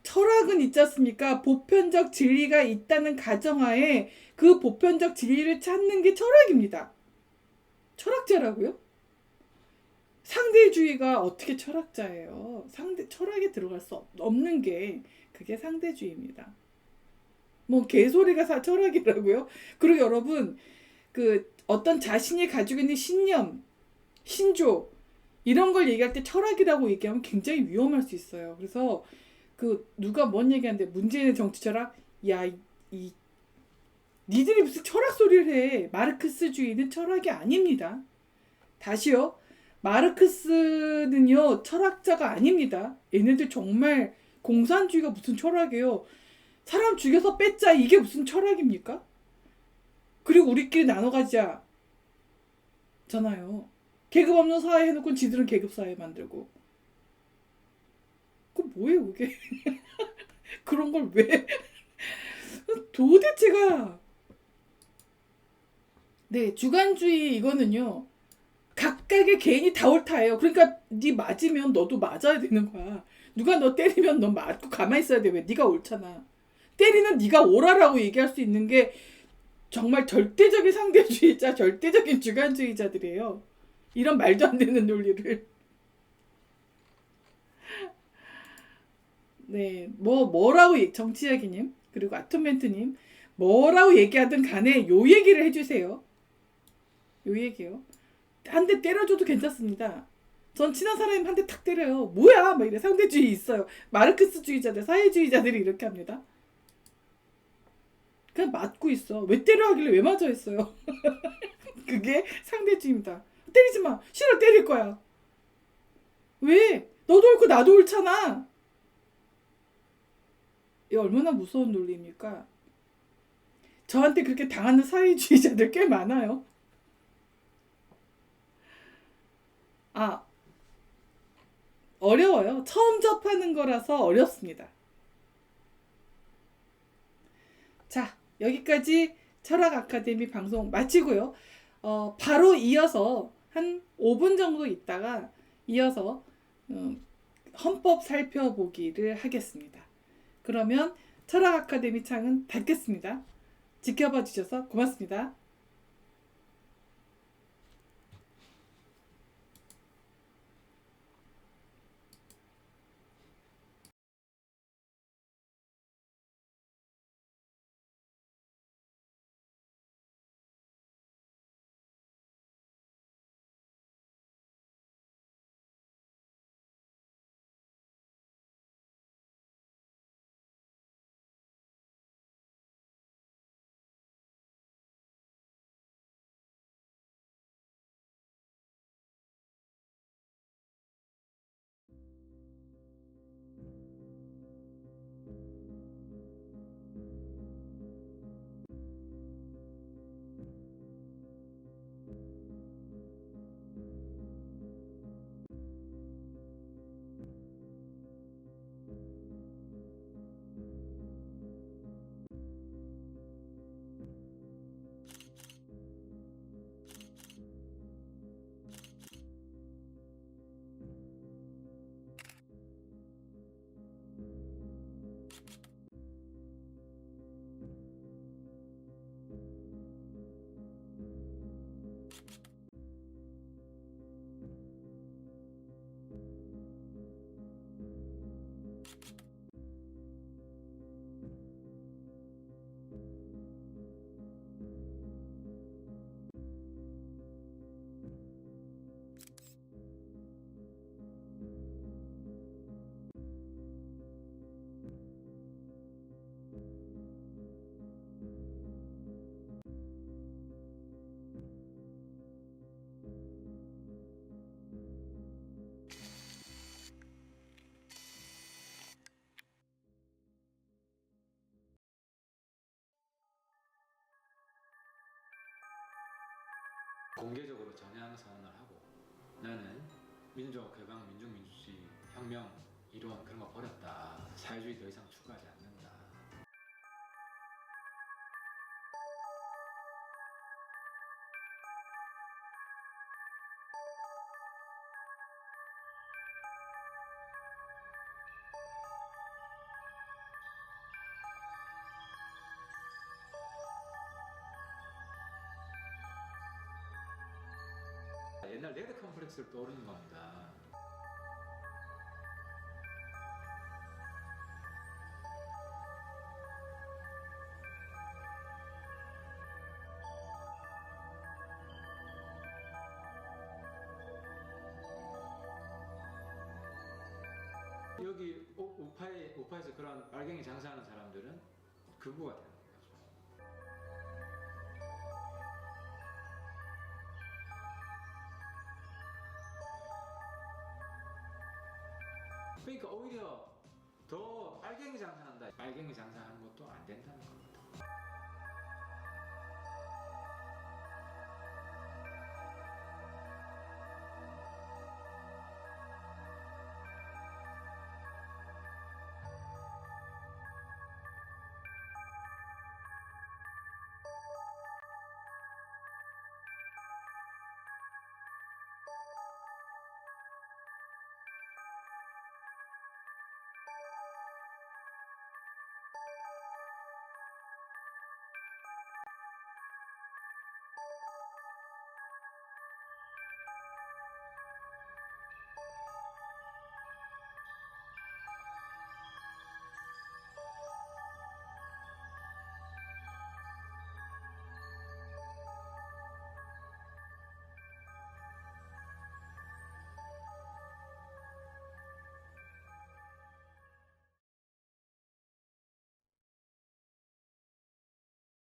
철학은 있지 않습니까? 보편적 진리가 있다는 가정하에 그 보편적 진리를 찾는 게 철학입니다. 철학자라고요? 상대주의가 어떻게 철학자예요? 철학에 들어갈 수 없는 게 그게 상대주의입니다. 뭐 개소리가 철학이라고요? 그리고 여러분 그 어떤 자신이 가지고 있는 신념, 신조 이런 걸 얘기할 때 철학이라고 얘기하면 굉장히 위험할 수 있어요. 그래서 그 누가 뭔 얘기하는데 문재인의 정치 철학? 야, 이 니들이 무슨 철학 소리를 해. 마르크스주의는 철학이 아닙니다. 다시요. 마르크스는요 철학자가 아닙니다. 얘네들 정말 공산주의가 무슨 철학이에요. 사람 죽여서 뺐자 이게 무슨 철학입니까? 그리고 우리끼리 나눠 가지자 잖아요. 계급 없는 사회 해놓고 지들은 계급 사회 만들고. 그 뭐예요 그게? 그런 걸 왜? 도대체가 네 주관주의 이거는요 각각의 개인이 다 옳다예요. 그러니까 네 맞으면 너도 맞아야 되는 거야. 누가 너 때리면 너 맞고 가만히 있어야 돼. 왜? 네가 옳잖아. 때리는 네가 옳아라고 얘기할 수 있는 게 정말 절대적인 상대주의자, 절대적인 주관주의자들이에요. 이런 말도 안 되는 논리를. 네, 뭐라고 정치자기님 그리고 아톰멘트님 뭐라고 얘기하든 간에 요 얘기를 해주세요. 요 얘기요. 한 대 때려줘도 괜찮습니다. 전 친한 사람이 한 대 탁 때려요. 뭐야? 막 이래 상대주의 있어요. 마르크스주의자들, 사회주의자들이 이렇게 합니다. 그냥 맞고 있어. 왜 때려 하길래 왜 맞아 했어요. 그게 상대주의입니다. 때리지 마. 싫어 때릴 거야. 왜? 너도 옳고 나도 옳잖아. 이 얼마나 무서운 논리입니까? 저한테 그렇게 당하는 사회주의자들 꽤 많아요. 아, 어려워요. 처음 접하는 거라서 어렵습니다. 자, 여기까지 철학 아카데미 방송 마치고요. 바로 이어서 한 5분 정도 있다가 이어서 헌법 살펴보기를 하겠습니다. 그러면 철학 아카데미 창은 닫겠습니다. 지켜봐 주셔서 고맙습니다. 공개적으로 전향 선언을 하고 나는 민주주의 개방, 민주주의 혁명 이론 그런 거 버렸다. 사회주의 더 이상 추구하지 않는다. 옛날 레드 컴플렉스를 떠오르는 겁니다. 여기 우파에서 그런 빨갱이 장사하는 사람들은 극우가 되는 거죠. 그러니까 오히려 더 빨갱이 장사한다. 빨갱이 장사하는 것도 안 된다는 겁니다.